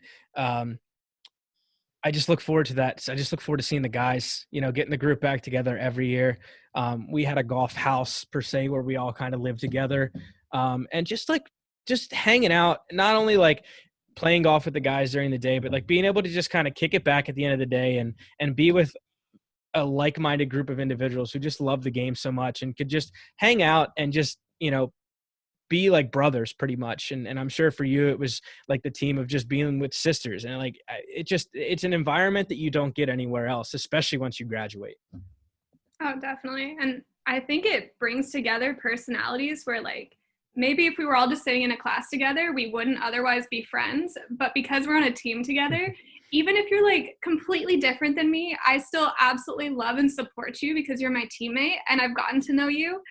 I just look forward to that. I just look forward to seeing the guys, getting the group back together every year. We had a golf house per se where we all kind of lived together, and just hanging out, not only like playing golf with the guys during the day, but like being able to just kind of kick it back at the end of the day and be with a like-minded group of individuals who just love the game so much and could just hang out and just, be like brothers pretty much. And I'm sure for you, it was like the team of just being with sisters, and like, it's an environment that you don't get anywhere else, especially once you graduate. Oh, definitely. And I think it brings together personalities where like, maybe if we were all just sitting in a class together, we wouldn't otherwise be friends. But because we're on a team together, even if you're like completely different than me, I still absolutely love and support you because you're my teammate and I've gotten to know you.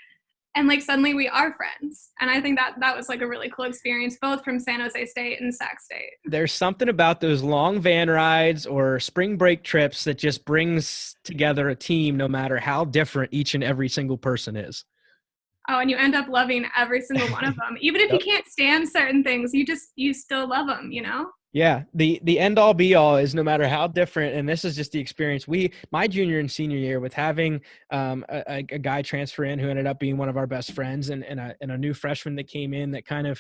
And like suddenly we are friends. And I think that was like a really cool experience, both from San Jose State and Sac State. There's something about those long van rides or spring break trips that just brings together a team, no matter how different each and every single person is. Oh, and you end up loving every single one of them. Even if you can't stand certain things, you still love them, Yeah, the end all be all is no matter how different, and this is just the experience. My junior and senior year with having a guy transfer in who ended up being one of our best friends, and a new freshman that came in that kind of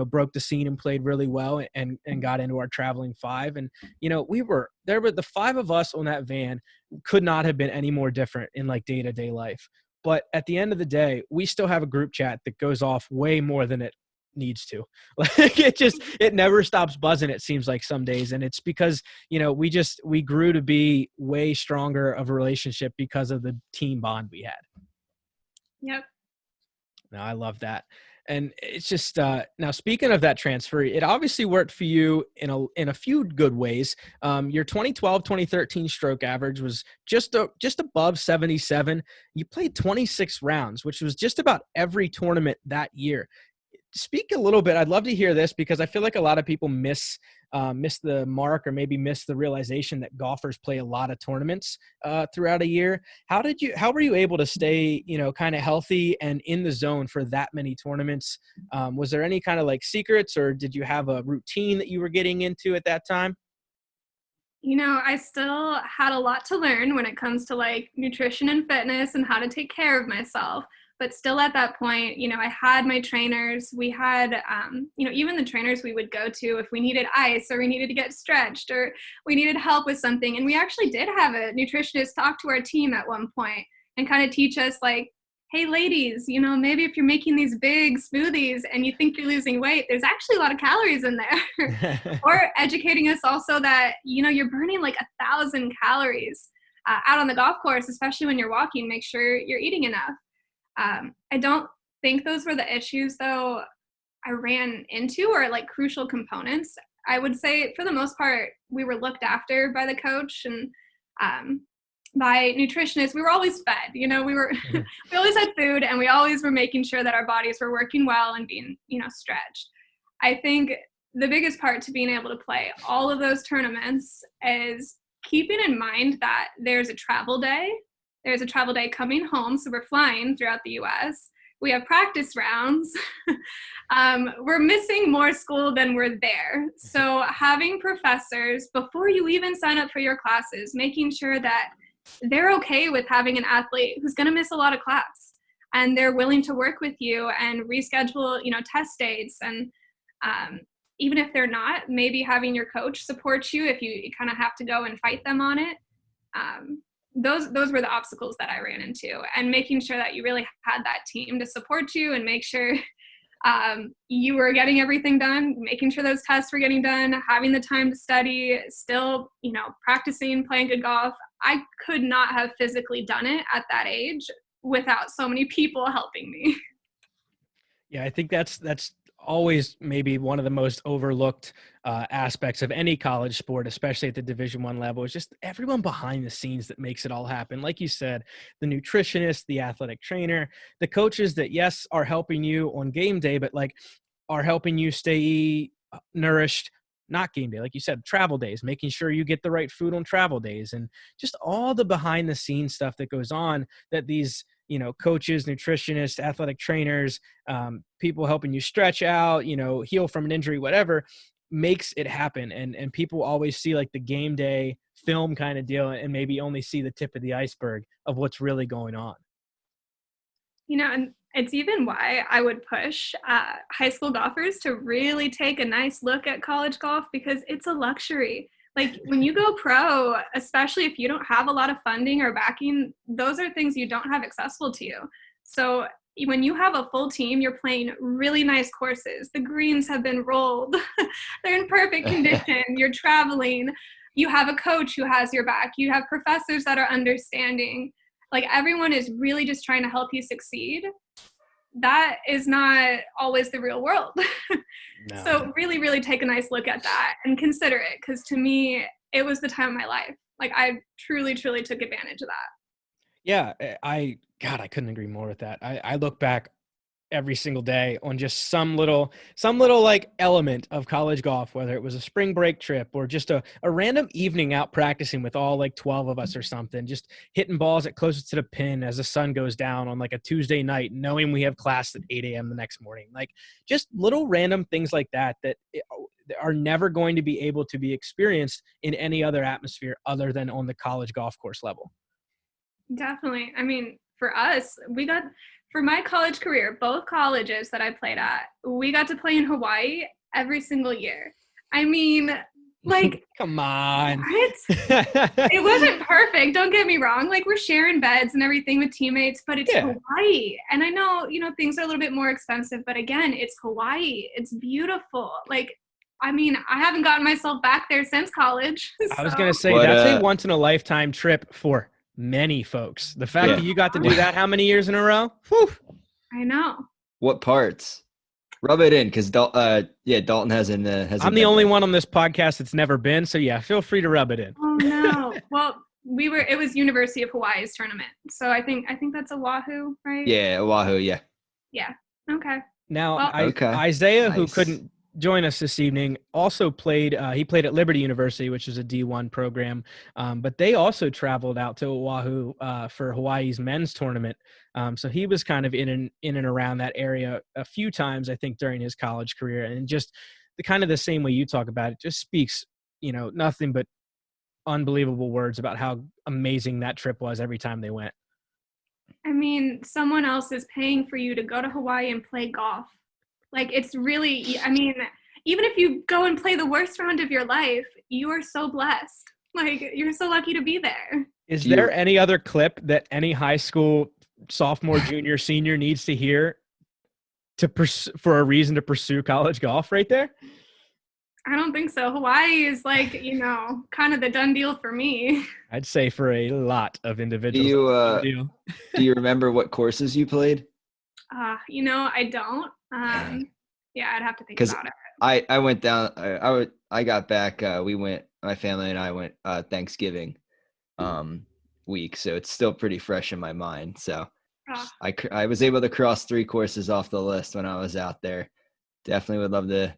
broke the scene and played really well and got into our traveling five, and we were the five of us on that van could not have been any more different in like day-to-day life. But at the end of the day, we still have a group chat that goes off way more than it needs to. Like it never stops buzzing, it seems like some days. And it's because, we grew to be way stronger of a relationship because of the team bond we had. Yep. No, I love that. And it's just now speaking of that transfer, it obviously worked for you in a few good ways. Your 2012-2013 stroke average was just above 77. You played 26 rounds, which was just about every tournament that year. Speak a little bit. I'd love to hear this because I feel like a lot of people miss the mark or maybe miss the realization that golfers play a lot of tournaments throughout a year. How were you able to stay, kind of healthy and in the zone for that many tournaments? Was there any kind of like secrets, or did you have a routine that you were getting into at that time? I still had a lot to learn when it comes to like nutrition and fitness and how to take care of myself. But still at that point, I had my trainers. We had, even the trainers we would go to if we needed ice or we needed to get stretched or we needed help with something. And we actually did have a nutritionist talk to our team at one point and kind of teach us like, hey, ladies, maybe if you're making these big smoothies and you think you're losing weight, there's actually a lot of calories in there. Or educating us also that, you're burning like 1,000 calories out on the golf course, especially when you're walking. Make sure you're eating enough. I don't think those were the issues, though, I ran into or like crucial components. I would say for the most part, we were looked after by the coach. And by nutritionists. We were always fed, we we always had food, and we always were making sure that our bodies were working well and being, stretched. I think the biggest part to being able to play all of those tournaments is keeping in mind that there's a travel day. There's a travel day coming home, so we're flying throughout the US. We have practice rounds. We're missing more school than we're there. So having professors, before you even sign up for your classes, making sure that they're okay with having an athlete who's going to miss a lot of class, and they're willing to work with you and reschedule, test dates. And even if they're not, maybe having your coach support you if you kind of have to go and fight them on it. Those were the obstacles that I ran into, and making sure that you really had that team to support you and make sure you were getting everything done, making sure those tests were getting done, having the time to study, still, practicing, playing good golf. I could not have physically done it at that age without so many people helping me. Yeah, I think that's always maybe one of the most overlooked aspects of any college sport, especially at the Division I level, is just everyone behind the scenes that makes it all happen. Like you said, the nutritionist, the athletic trainer, the coaches that, yes, are helping you on game day, but like are helping you stay nourished, not game day. Like you said, travel days, making sure you get the right food on travel days, and just all the behind the scenes stuff that goes on that these, coaches, nutritionists, athletic trainers, people helping you stretch out, heal from an injury, whatever, makes it happen. And people always see like the game day film kind of deal, and maybe only see the tip of the iceberg of what's really going on. And it's even why I would push high school golfers to really take a nice look at college golf, because it's a luxury. Like when you go pro, especially if you don't have a lot of funding or backing, those are things you don't have accessible to you. So when you have a full team, you're playing really nice courses. The greens have been rolled. They're in perfect condition. You're traveling. You have a coach who has your back. You have professors that are understanding. Like everyone is really just trying to help you succeed. That is not always the real world. No. So really, really take a nice look at that and consider it, because to me, it was the time of my life. Like I truly, truly took advantage of that. Yeah, I couldn't agree more with that. I look back every single day on just some little like element of college golf, whether it was a spring break trip or just a random evening out practicing with all like 12 of us or something, just hitting balls at closest to the pin as the sun goes down on like a Tuesday night, knowing we have class at 8 a.m. the next morning. Like just little random things like that are never going to be able to be experienced in any other atmosphere other than on the college golf course level. Definitely. I mean, for us, for my college career, both colleges that I played at, we got to play in Hawaii every single year. I mean, like, come on. What? It wasn't perfect. Don't get me wrong. Like, we're sharing beds and everything with teammates, but it's Hawaii. And I know, things are a little bit more expensive, but again, it's Hawaii. It's beautiful. Like, I mean, I haven't gotten myself back there since college. I was going to say, that's a once in a lifetime trip for many folks. The fact that you got to do that how many years in a row? Whew. I know. What parts? Rub it in, because Dalton hasn't. I'm the only one on this podcast that's never been, so yeah, feel free to rub it in. Oh no. Well, it was University of Hawaii's tournament, so I think that's Oahu, right? Yeah, Oahu. Yeah. Yeah. Okay. Now, Isaiah, who couldn't join us this evening, also played. He played at Liberty University, which is a D1 program, but they also traveled out to Oahu for Hawaii's men's tournament. So he was kind of in and around that area a few times, I think, during his college career, and just the same way you talk about it just speaks, nothing but unbelievable words about how amazing that trip was every time they went. I mean, someone else is paying for you to go to Hawaii and play golf. Like, it's really, I mean, even if you go and play the worst round of your life, you are so blessed. Like, you're so lucky to be there. Is there any other clip that any high school sophomore, junior, senior needs to hear for a reason to pursue college golf right there? I don't think so. Hawaii is like, kind of the done deal for me. I'd say for a lot of individuals. Do you remember what courses you played? I don't. Yeah, I'd have to think about it. I went down. I got back. We went. My family and I went Thanksgiving. week, so it's still pretty fresh in my mind. So Ah, I was able to cross 3 courses off the list when I was out there. Definitely would love to,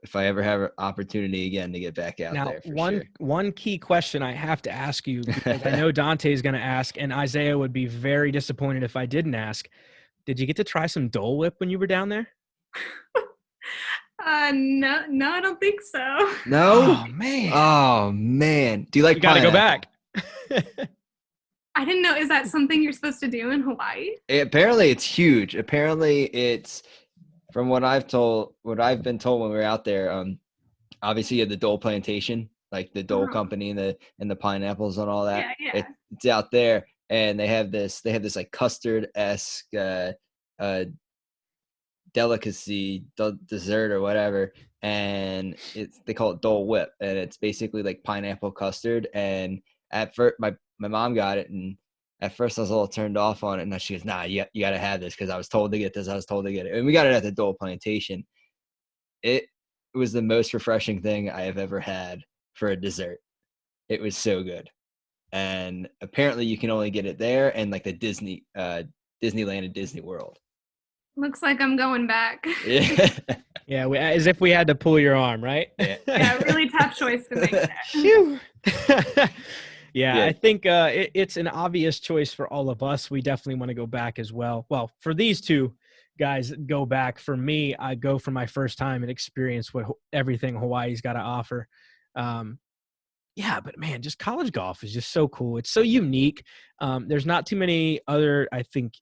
if I ever have an opportunity again, to get back out Now, there for sure. one key question I have to ask you, because I know Dante is going to ask, and Isaiah would be very disappointed if I didn't ask. Did you get to try some Dole Whip when you were down there? no, I don't think so. No? Oh man, Oh man. Do you like you got to go pineapple? back. I didn't know. Is that something you're supposed to do in Hawaii? Apparently it's huge. Apparently it's, from what I've been told when we were out there, obviously you have the Dole plantation, like the Dole Uh-huh. company and the pineapples and all that. Yeah. It's out there, and they have this like custard-esque delicacy, dessert or whatever, and they call it Dole Whip, and it's basically like pineapple custard. And at first, my mom got it, and at first I was a little turned off on it, and now she goes, "Nah, you got to have this because I was told to get this. I was told to get it." And we got it at the Dole plantation. It was the most refreshing thing I have ever had for a dessert. It was so good. And apparently you can only get it there and like the Disneyland and Disney World. Looks like I'm going back. Yeah. Yeah, as if we had to pull your arm, right? Yeah. Yeah, really tough choice to make there. Phew. Yeah, Yeah. I think it's an obvious choice for all of us. We definitely want to go back as well. Well, for these two guys, go back. For me, I go for my first time and experience what everything Hawaii's got to offer. Yeah, but man, just college golf is just so cool. It's so unique. There's not too many other, I think,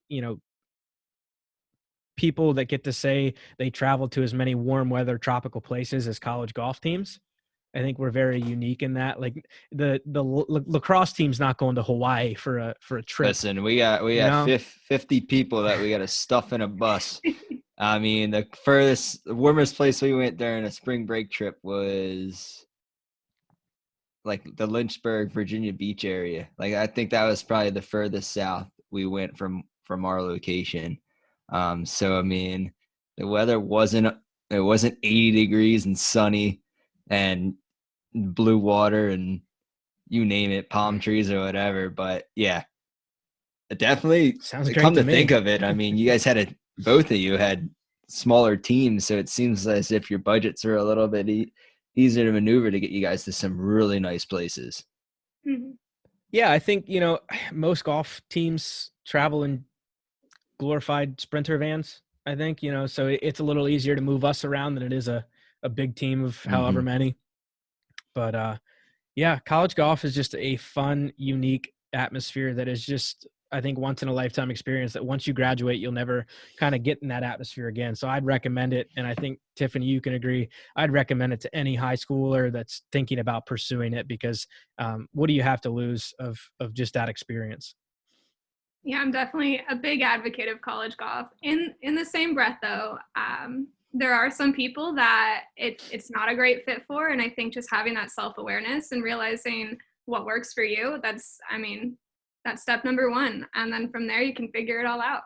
people that get to say they travel to as many warm weather tropical places as college golf teams. I think we're very unique in that. Like the lacrosse team's not going to Hawaii for a trip. Listen, we got You know? 50 people that we got to stuff in a bus. I mean, the warmest place we went during a spring break trip was like the Lynchburg, Virginia Beach area. Like I think that was probably the furthest south we went from our location. So I mean, the weather wasn't 80 degrees and sunny and blue water and you name it, palm trees or whatever. But yeah, definitely. Sounds great Come to to think me. of it, I mean, you guys both of you had smaller teams, so it seems as if your budgets are a little bit easier to maneuver to get you guys to some really nice places. Mhm. Yeah, I think, most golf teams travel in glorified Sprinter vans, I think, so it's a little easier to move us around than it is a big team of however Mhm. many. But yeah, college golf is just a fun, unique atmosphere that is just, I think, once in a lifetime experience that once you graduate, you'll never kind of get in that atmosphere again. So I'd recommend it. And I think, Tiffany, you can agree. I'd recommend it to any high schooler that's thinking about pursuing it because what do you have to lose of just that experience? Yeah, I'm definitely a big advocate of college golf. In the same breath, though, there are some people that it's not a great fit for, and I think just having that self-awareness and realizing what works for you, that's step number one, and then from there you can figure it all out.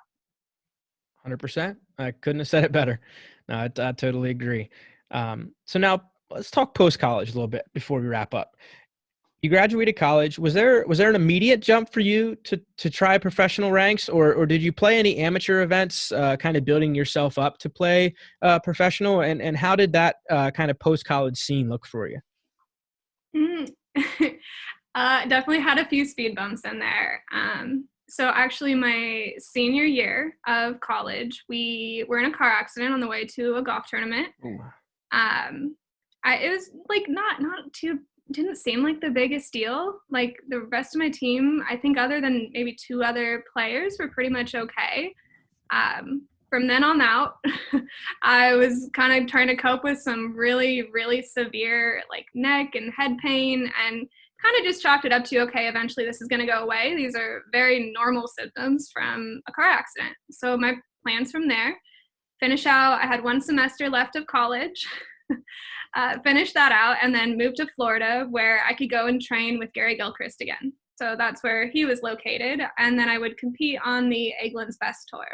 100%. I couldn't have said it better. No, I totally agree. So now let's talk post-college a little bit before we wrap up. You graduated college. Was there an immediate jump for you to try professional ranks, or did you play any amateur events, kind of building yourself up to play professional? And how did that kind of post-college scene look for you? Mm. Definitely had a few speed bumps in there. So actually my senior year of college, we were in a car accident on the way to a golf tournament. Ooh. It was like not too, didn't seem like the biggest deal. Like the rest of my team, I think other than maybe two other players were pretty much okay. From then on out, I was kind of trying to cope with some really, really severe like neck and head pain and kind of just chalked it up to, okay, eventually this is going to go away. These are very normal symptoms from a car accident. So my plans from there, finish out, I had one semester left of college, finish that out, and then move to Florida where I could go and train with Gary Gilchrist again. So that's where he was located. And then I would compete on the Eggland's Best Tour.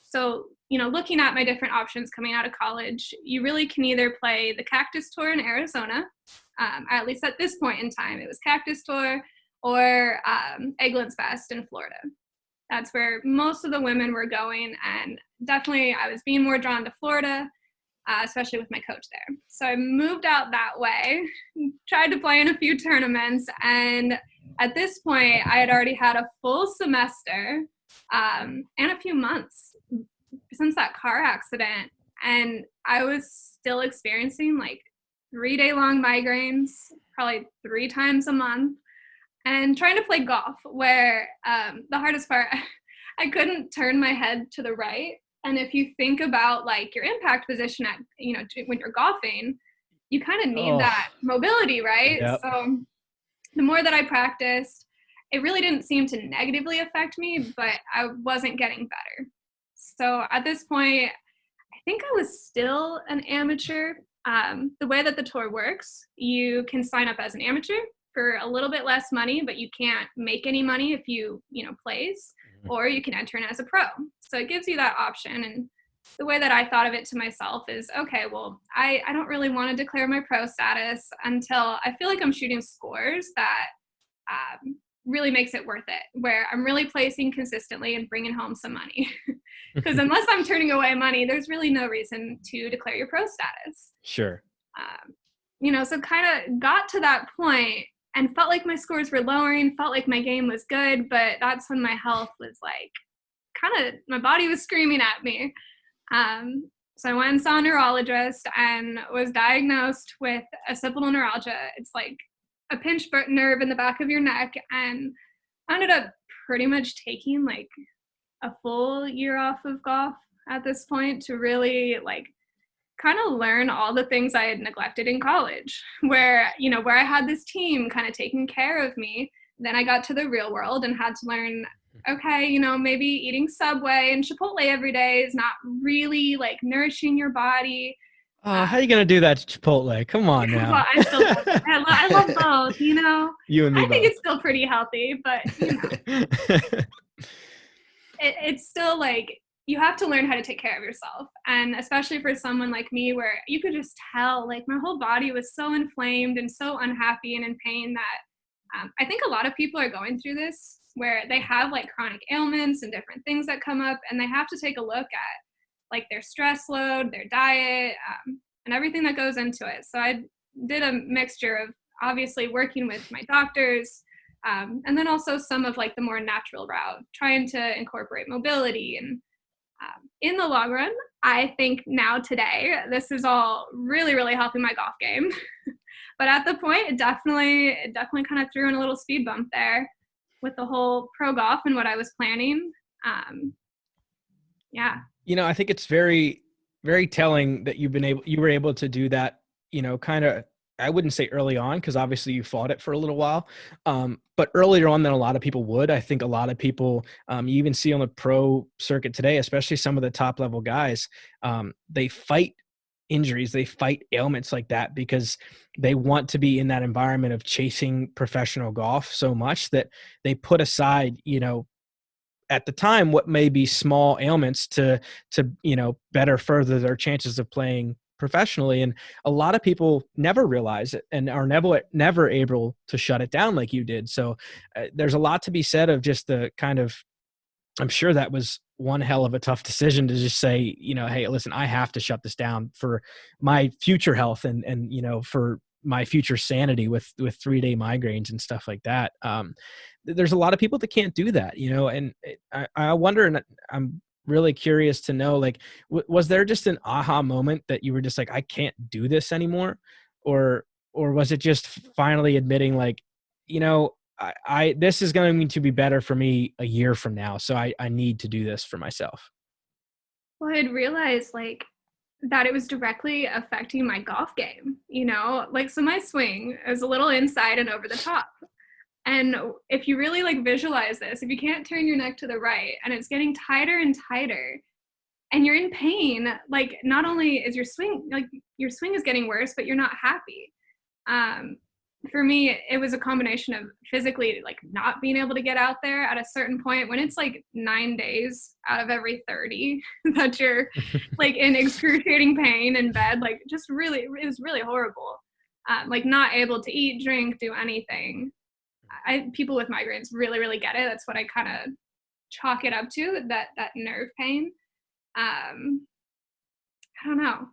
So, looking at my different options coming out of college, you really can either play the Cactus Tour in Arizona, at least at this point in time, it was Cactus Tour, or Eggland's Fest in Florida. That's where most of the women were going, and definitely I was being more drawn to Florida, especially with my coach there. So I moved out that way, tried to play in a few tournaments, and at this point I had already had a full semester and a few months since that car accident, and I was still experiencing like 3-day long migraines, probably 3 times a month, and trying to play golf where the hardest part, I couldn't turn my head to the right. And if you think about like your impact position at, when you're golfing, you kind of need that mobility, right? Yep. So the more that I practiced, it really didn't seem to negatively affect me, but I wasn't getting better. So at this point, I think I was still an amateur. The way that the tour works, you can sign up as an amateur for a little bit less money, but you can't make any money if you place, or you can enter in as a pro. So it gives you that option. And the way that I thought of it to myself is, okay, well, I don't really want to declare my pro status until I feel like I'm shooting scores that really makes it worth it, where I'm really placing consistently and bringing home some money. Because unless I'm turning away money, there's really no reason to declare your pro status. Sure. So kind of got to that point and felt like my scores were lowering, felt like my game was good, but that's when my health was like, my body was screaming at me. So I went and saw a neurologist and was diagnosed with occipital neuralgia. It's like a pinched nerve in the back of your neck, and I ended up pretty much taking like a full year off of golf at this point to really like kind of learn all the things I had neglected in college, where I had this team kind of taking care of me. Then I got to the real world and had to learn, okay, maybe eating Subway and Chipotle every day is not really like nourishing your body. How are you going to do that to Chipotle? Come on now. Well, I still love it. I love both, You and me I think both. it's still pretty healthy, but it's still like, you have to learn how to take care of yourself. And especially for someone like me, where you could just tell like my whole body was so inflamed and so unhappy and in pain that I think a lot of people are going through this, where they have like chronic ailments and different things that come up, and they have to take a look at like their stress load, their diet, and everything that goes into it. So I did a mixture of obviously working with my doctors, and then also some of like the more natural route, trying to incorporate mobility. And in the long run, I think now today, this is all really, really helping my golf game. But at the point, it definitely kind of threw in a little speed bump there with the whole pro golf and what I was planning. Yeah. I think it's very, very telling that you were able to do that, kind of, I wouldn't say early on, because obviously you fought it for a little while, but earlier on than a lot of people would. I think a lot of people, you even see on the pro circuit today, especially some of the top level guys, they fight injuries, they fight ailments like that because they want to be in that environment of chasing professional golf so much that they put aside, at the time, what may be small ailments to better further their chances of playing professionally. And a lot of people never realize it and are never able to shut it down like you did. So there's a lot to be said of just the kind of, I'm sure that was one hell of a tough decision to just say, hey, listen, I have to shut this down for my future health and for my future sanity with 3-day migraines and stuff like that. There's a lot of people that can't do that, and I wonder, and I'm really curious to know, like, was there just an aha moment that you were just like, I can't do this anymore? Or was it just finally admitting like, I this is going to be better for me a year from now. So I need to do this for myself. Well, I had realized like that it was directly affecting my golf game, so my swing is a little inside and over the top. And if you really like visualize this, if you can't turn your neck to the right and it's getting tighter and tighter and you're in pain, like not only is your swing is getting worse, but you're not happy. For me, it was a combination of physically like not being able to get out there at a certain point when it's like 9 days out of every 30 that you're like in excruciating pain in bed, like just really, it was really horrible. Like not able to eat, drink, do anything. people with migraines really, really get it. That's what I kind of chalk it up to, that nerve pain. Um, I don't know.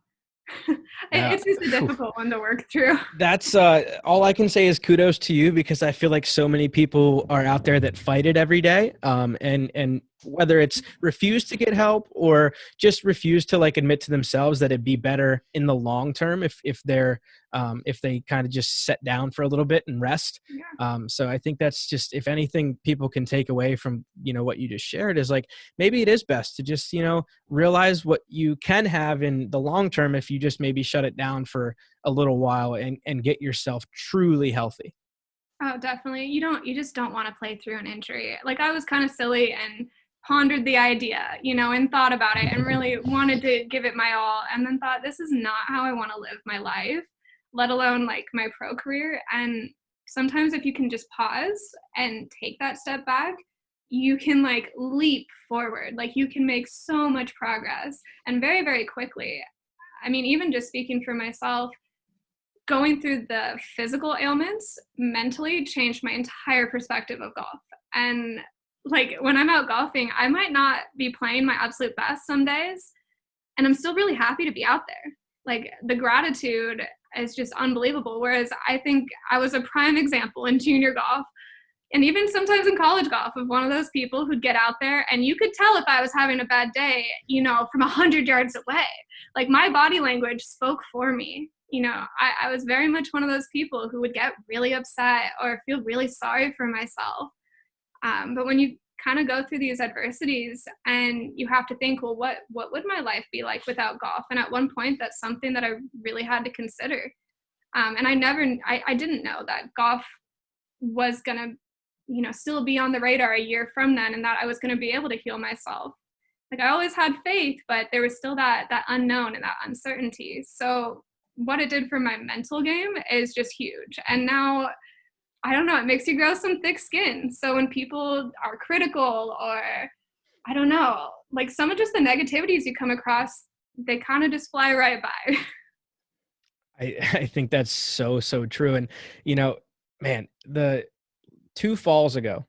Yeah. It's just a difficult one to work through. That's all I can say is kudos to you, because I feel like so many people are out there that fight it every day. And whether it's refuse to get help or just refuse to like admit to themselves that it'd be better in the long term if they kind of just set down for a little bit and rest. Yeah. So I think that's just, if anything people can take away from, what you just shared, is like, maybe it is best to just, realize what you can have in the long term if you just maybe shut it down for a little while and get yourself truly healthy. Oh, definitely. You just don't want to play through an injury. Like, I was kind of silly and pondered the idea, and thought about it and really wanted to give it my all, and then thought, this is not how I want to live my life, let alone like my pro career. And sometimes if you can just pause and take that step back, you can like leap forward. Like, you can make so much progress, and very, very quickly. I mean, even just speaking for myself, going through the physical ailments mentally changed my entire perspective of golf. And like, when I'm out golfing, I might not be playing my absolute best some days, and I'm still really happy to be out there. Like, the gratitude is just unbelievable. Whereas I think I was a prime example in junior golf, and even sometimes in college golf, of one of those people who'd get out there and you could tell if I was having a bad day, from 100 yards away. Like, my body language spoke for me. I was very much one of those people who would get really upset or feel really sorry for myself. But when you kind of go through these adversities and you have to think, well, what would my life be like without golf? And at one point, that's something that I really had to consider. And I didn't know that golf was going to, still be on the radar a year from then, and that I was going to be able to heal myself. Like, I always had faith, but there was still that unknown and that uncertainty. So what it did for my mental game is just huge. And now, I don't know, it makes you grow some thick skin. So when people are critical, or I don't know, like, some of just the negativities you come across, they kind of just fly right by. I think that's so, so true. And, man, the 2 falls ago,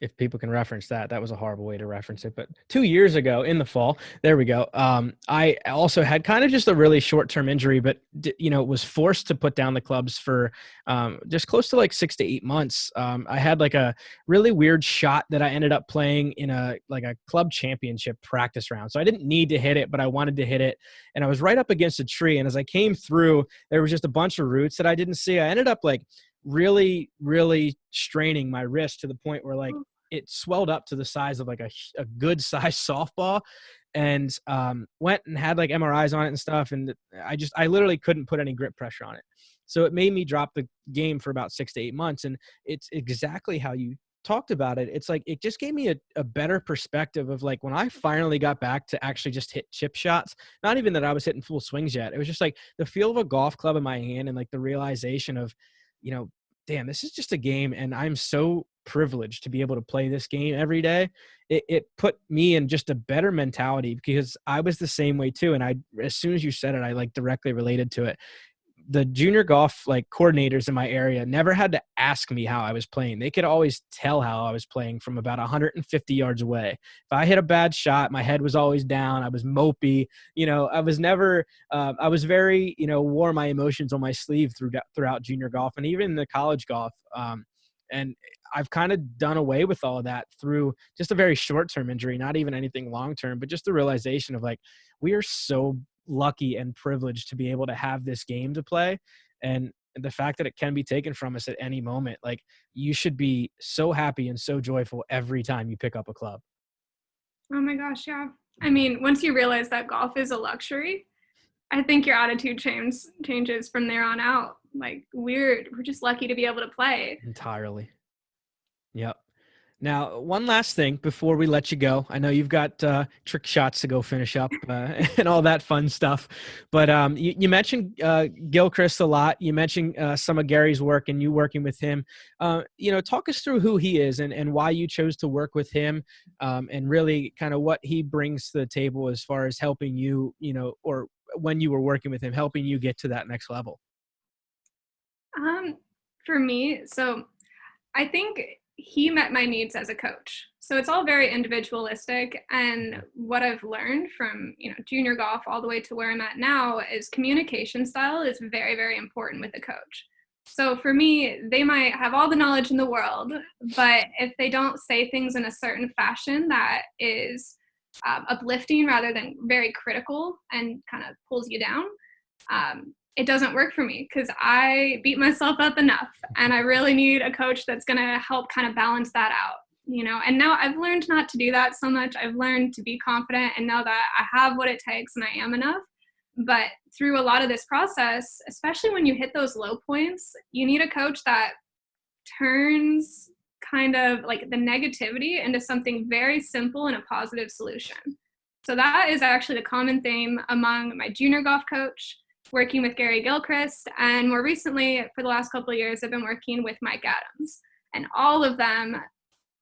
if people can reference that, that was a horrible way to reference it, but 2 years ago in the fall, there we go. I also had kind of just a really short-term injury, but was forced to put down the clubs for just close to like 6 to 8 months. I had like a really weird shot that I ended up playing in a club championship practice round. So I didn't need to hit it, but I wanted to hit it, and I was right up against a tree. And as I came through, there was just a bunch of roots that I didn't see. I ended up like really, really straining my wrist to the point where like it swelled up to the size of like a good size softball, and went and had like MRIs on it and stuff. And I literally couldn't put any grip pressure on it. So it made me drop the game for about 6 to 8 months. And it's exactly how you talked about it. It's like, it just gave me a better perspective of like, when I finally got back to actually just hit chip shots, not even that I was hitting full swings yet. It was just like the feel of a golf club in my hand, and like the realization of, damn, this is just a game, and I'm so privileged to be able to play this game every day. It put me in just a better mentality, because I was the same way too. And as soon as you said it, I like directly related to it. The junior golf like coordinators in my area never had to ask me how I was playing. They could always tell how I was playing from about 150 yards away. If I hit a bad shot, my head was always down. I was mopey. I was never, I was very, wore my emotions on my sleeve throughout junior golf and even the college golf. And I've kind of done away with all of that through just a very short-term injury, not even anything long-term, but just the realization of like, we are so lucky and privileged to be able to have this game to play. And the fact that it can be taken from us at any moment, like, you should be so happy and so joyful every time you pick up a club. Oh my gosh, yeah. I mean, once you realize that golf is a luxury, I think your attitude changes from there on out. Like, we're just lucky to be able to play. Entirely. Yep. Now, one last thing before we let you go. I know you've got trick shots to go finish up and all that fun stuff. But you mentioned Gilchrist a lot. You mentioned some of Gary's work and you working with him. Talk us through who he is and why you chose to work with him, and really kind of what he brings to the table as far as helping you, or when you were working with him, helping you get to that next level. For me, so I think he met my needs as a coach. So it's all very individualistic. And what I've learned from, junior golf all the way to where I'm at now is communication style is very, very important with a coach. So for me, they might have all the knowledge in the world, but if they don't say things in a certain fashion that is uplifting rather than very critical and kind of pulls you down, it doesn't work for me because I beat myself up enough, and I really need a coach that's going to help kind of balance that out, and now I've learned not to do that so much. I've learned to be confident and know that I have what it takes and I am enough. But through a lot of this process, especially when you hit those low points, you need a coach that turns kind of like the negativity into something very simple and a positive solution. So that is actually the common theme among my junior golf coach, working with Gary Gilchrist, and more recently, for the last couple of years, I've been working with Mike Adams. And all of them,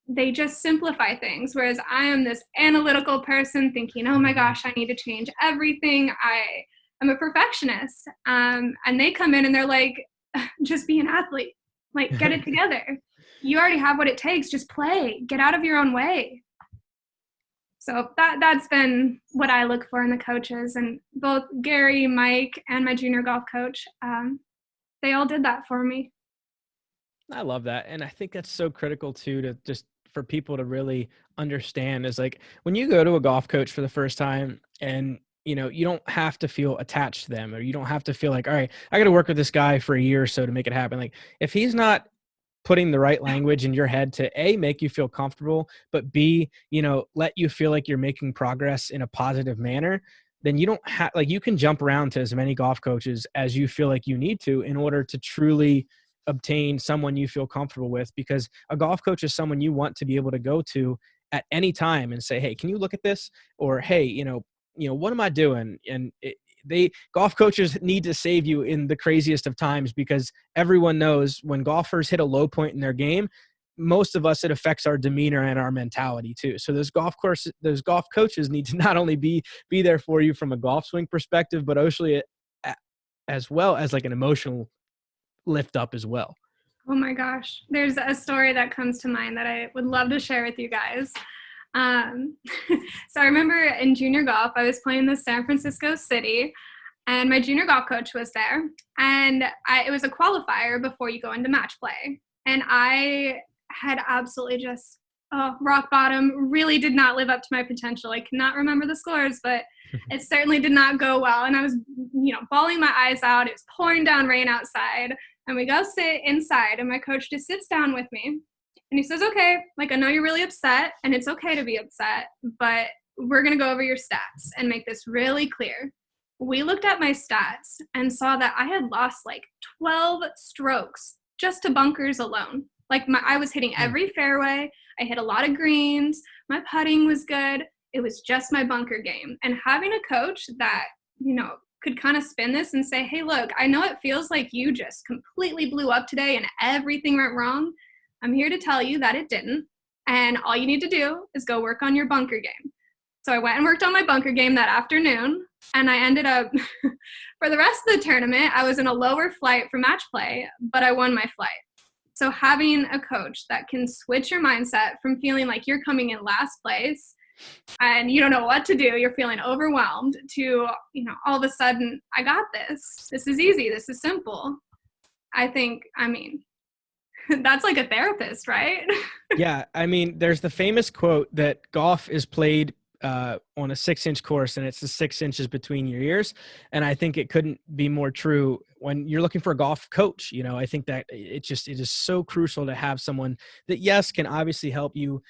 they just simplify things, whereas I am this analytical person thinking, oh my gosh, I need to change everything. I'm a perfectionist. And they come in and they're like, just be an athlete, like get it together. You already have what it takes, just play, get out of your own way. So that's been what I look for in the coaches, and both Gary, Mike, and my junior golf coach, they all did that for me. I love that. And I think that's so critical too, to just for people to really understand is like when you go to a golf coach for the first time and you don't have to feel attached to them, or you don't have to feel like, all right, I got to work with this guy for a year or so to make it happen. Like if he's not putting the right language in your head to A, make you feel comfortable, but B, let you feel like you're making progress in a positive manner, then you don't have, like, you can jump around to as many golf coaches as you feel like you need to in order to truly obtain someone you feel comfortable with, because a golf coach is someone you want to be able to go to at any time and say, hey, can you look at this? Or, hey, what am I doing? And golf coaches need to save you in the craziest of times, because everyone knows when golfers hit a low point in their game, most of us, it affects our demeanor and our mentality too. So those golf coaches need to not only be there for you from a golf swing perspective, but actually as well as like an emotional lift up as well. Oh my gosh. There's a story that comes to mind that I would love to share with you guys. So I remember in junior golf, I was playing the San Francisco City, and my junior golf coach was there, and it was a qualifier before you go into match play. And I had absolutely just rock bottom, really did not live up to my potential. I cannot remember the scores, but it certainly did not go well. And I was, bawling my eyes out. It was pouring down rain outside, and we go sit inside, and my coach just sits down with me. And he says, okay, like, I know you're really upset, and it's okay to be upset, but we're going to go over your stats and make this really clear. We looked at my stats and saw that I had lost like 12 strokes just to bunkers alone. Like I was hitting every fairway. I hit a lot of greens. My putting was good. It was just my bunker game. And having a coach that, could kind of spin this and say, hey, look, I know it feels like you just completely blew up today and everything went wrong. I'm here to tell you that it didn't. And all you need to do is go work on your bunker game. So I went and worked on my bunker game that afternoon, and I ended up, for the rest of the tournament, I was in a lower flight for match play, but I won my flight. So having a coach that can switch your mindset from feeling like you're coming in last place and you don't know what to do, you're feeling overwhelmed, to, all of a sudden, I got this. This is easy. This is simple. That's like a therapist, right? Yeah. There's the famous quote that golf is played on a 6-inch course, and it's the 6 inches between your ears. And I think it couldn't be more true when you're looking for a golf coach. I think that it is so crucial to have someone that, yes, can obviously help you,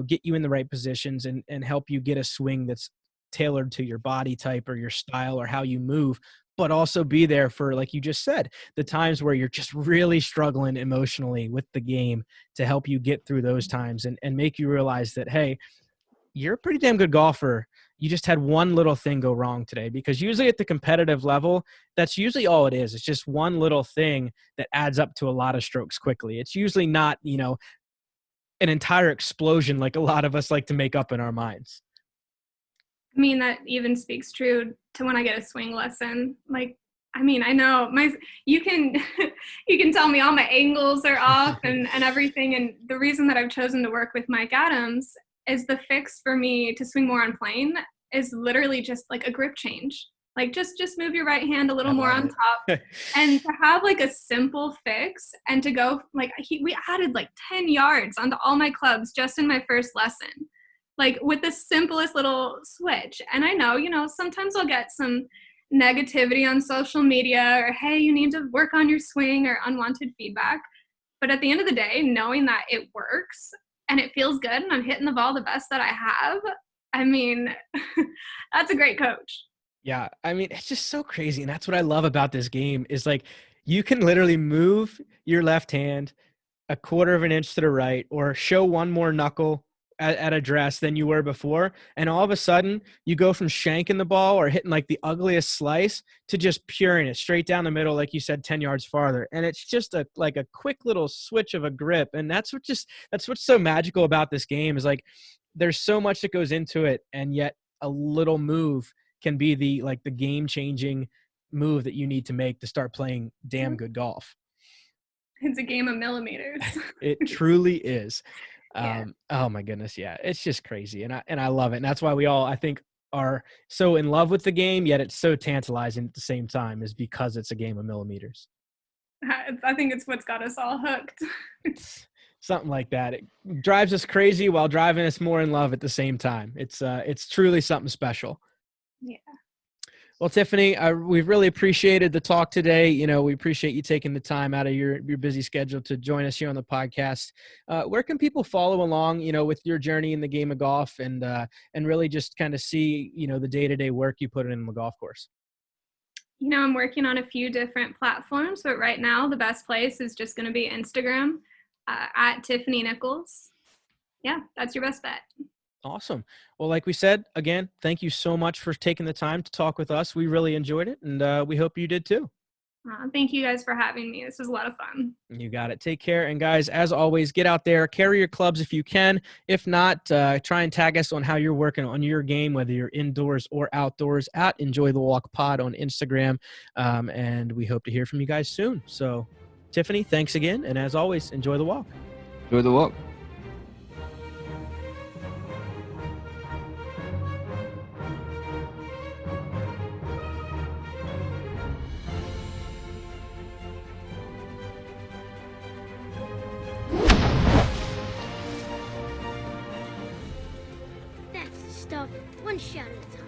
get you in the right positions and help you get a swing that's tailored to your body type or your style or how you move, but also be there for, like you just said, the times where you're just really struggling emotionally with the game, to help you get through those times and make you realize that, hey, you're a pretty damn good golfer. You just had one little thing go wrong today. Because usually at the competitive level, that's usually all it is. It's just one little thing that adds up to a lot of strokes quickly. It's usually not, an entire explosion like a lot of us like to make up in our minds. That even speaks true to when I get a swing lesson. Like, I mean, I know you can you can tell me all my angles are off and everything. And the reason that I've chosen to work with Mike Adams is the fix for me to swing more on plane is literally just like a grip change. Like just move your right hand a little more on top, and to have like a simple fix and to go like we added like 10 yards onto all my clubs just in my first lesson, like with the simplest little switch. And I know, sometimes I'll get some negativity on social media or, hey, you need to work on your swing or unwanted feedback. But at the end of the day, knowing that it works and it feels good and I'm hitting the ball the best that I have, I mean, that's a great coach. Yeah, I mean, it's just so crazy. And that's what I love about this game is like you can literally move your left hand a quarter of an inch to the right or show one more knuckle at address than you were before. And all of a sudden you go from shanking the ball or hitting like the ugliest slice to just puring it straight down the middle, like you said, 10 yards farther. And it's just like a quick little switch of a grip. And that's what's so magical about this game is like there's so much that goes into it. And yet a little move can be the game-changing move that you need to make to start playing damn good golf. It's a game of millimeters. It truly is. Yeah. Oh my goodness. Yeah. It's just crazy. And I love it. And that's why we all, I think, are so in love with the game, yet it's so tantalizing at the same time is because it's a game of millimeters. I think it's what's got us all hooked. Something like that. It drives us crazy while driving us more in love at the same time. It's truly something special. Yeah. Well, Tiffany, we've really appreciated the talk today. We appreciate you taking the time out of your busy schedule to join us here on the podcast. Where can people follow along, with your journey in the game of golf and really just kind of see, the day-to-day work you put in the golf course? I'm working on a few different platforms, but right now the best place is just going to be Instagram at Tiffany Nichols. Yeah, that's your best bet. Awesome. Well, like we said, again, thank you so much for taking the time to talk with us. We really enjoyed it, and we hope you did too. Thank you guys for having me. This was a lot of fun. You got it. Take care. And guys, as always, get out there, carry your clubs if you can. If not, try and tag us on how you're working on your game, whether you're indoors or outdoors at Enjoy the Walk Pod on Instagram. And we hope to hear from you guys soon. So, Tiffany, thanks again. And as always, enjoy the walk. Enjoy the walk. That's the stuff. One shot at a time.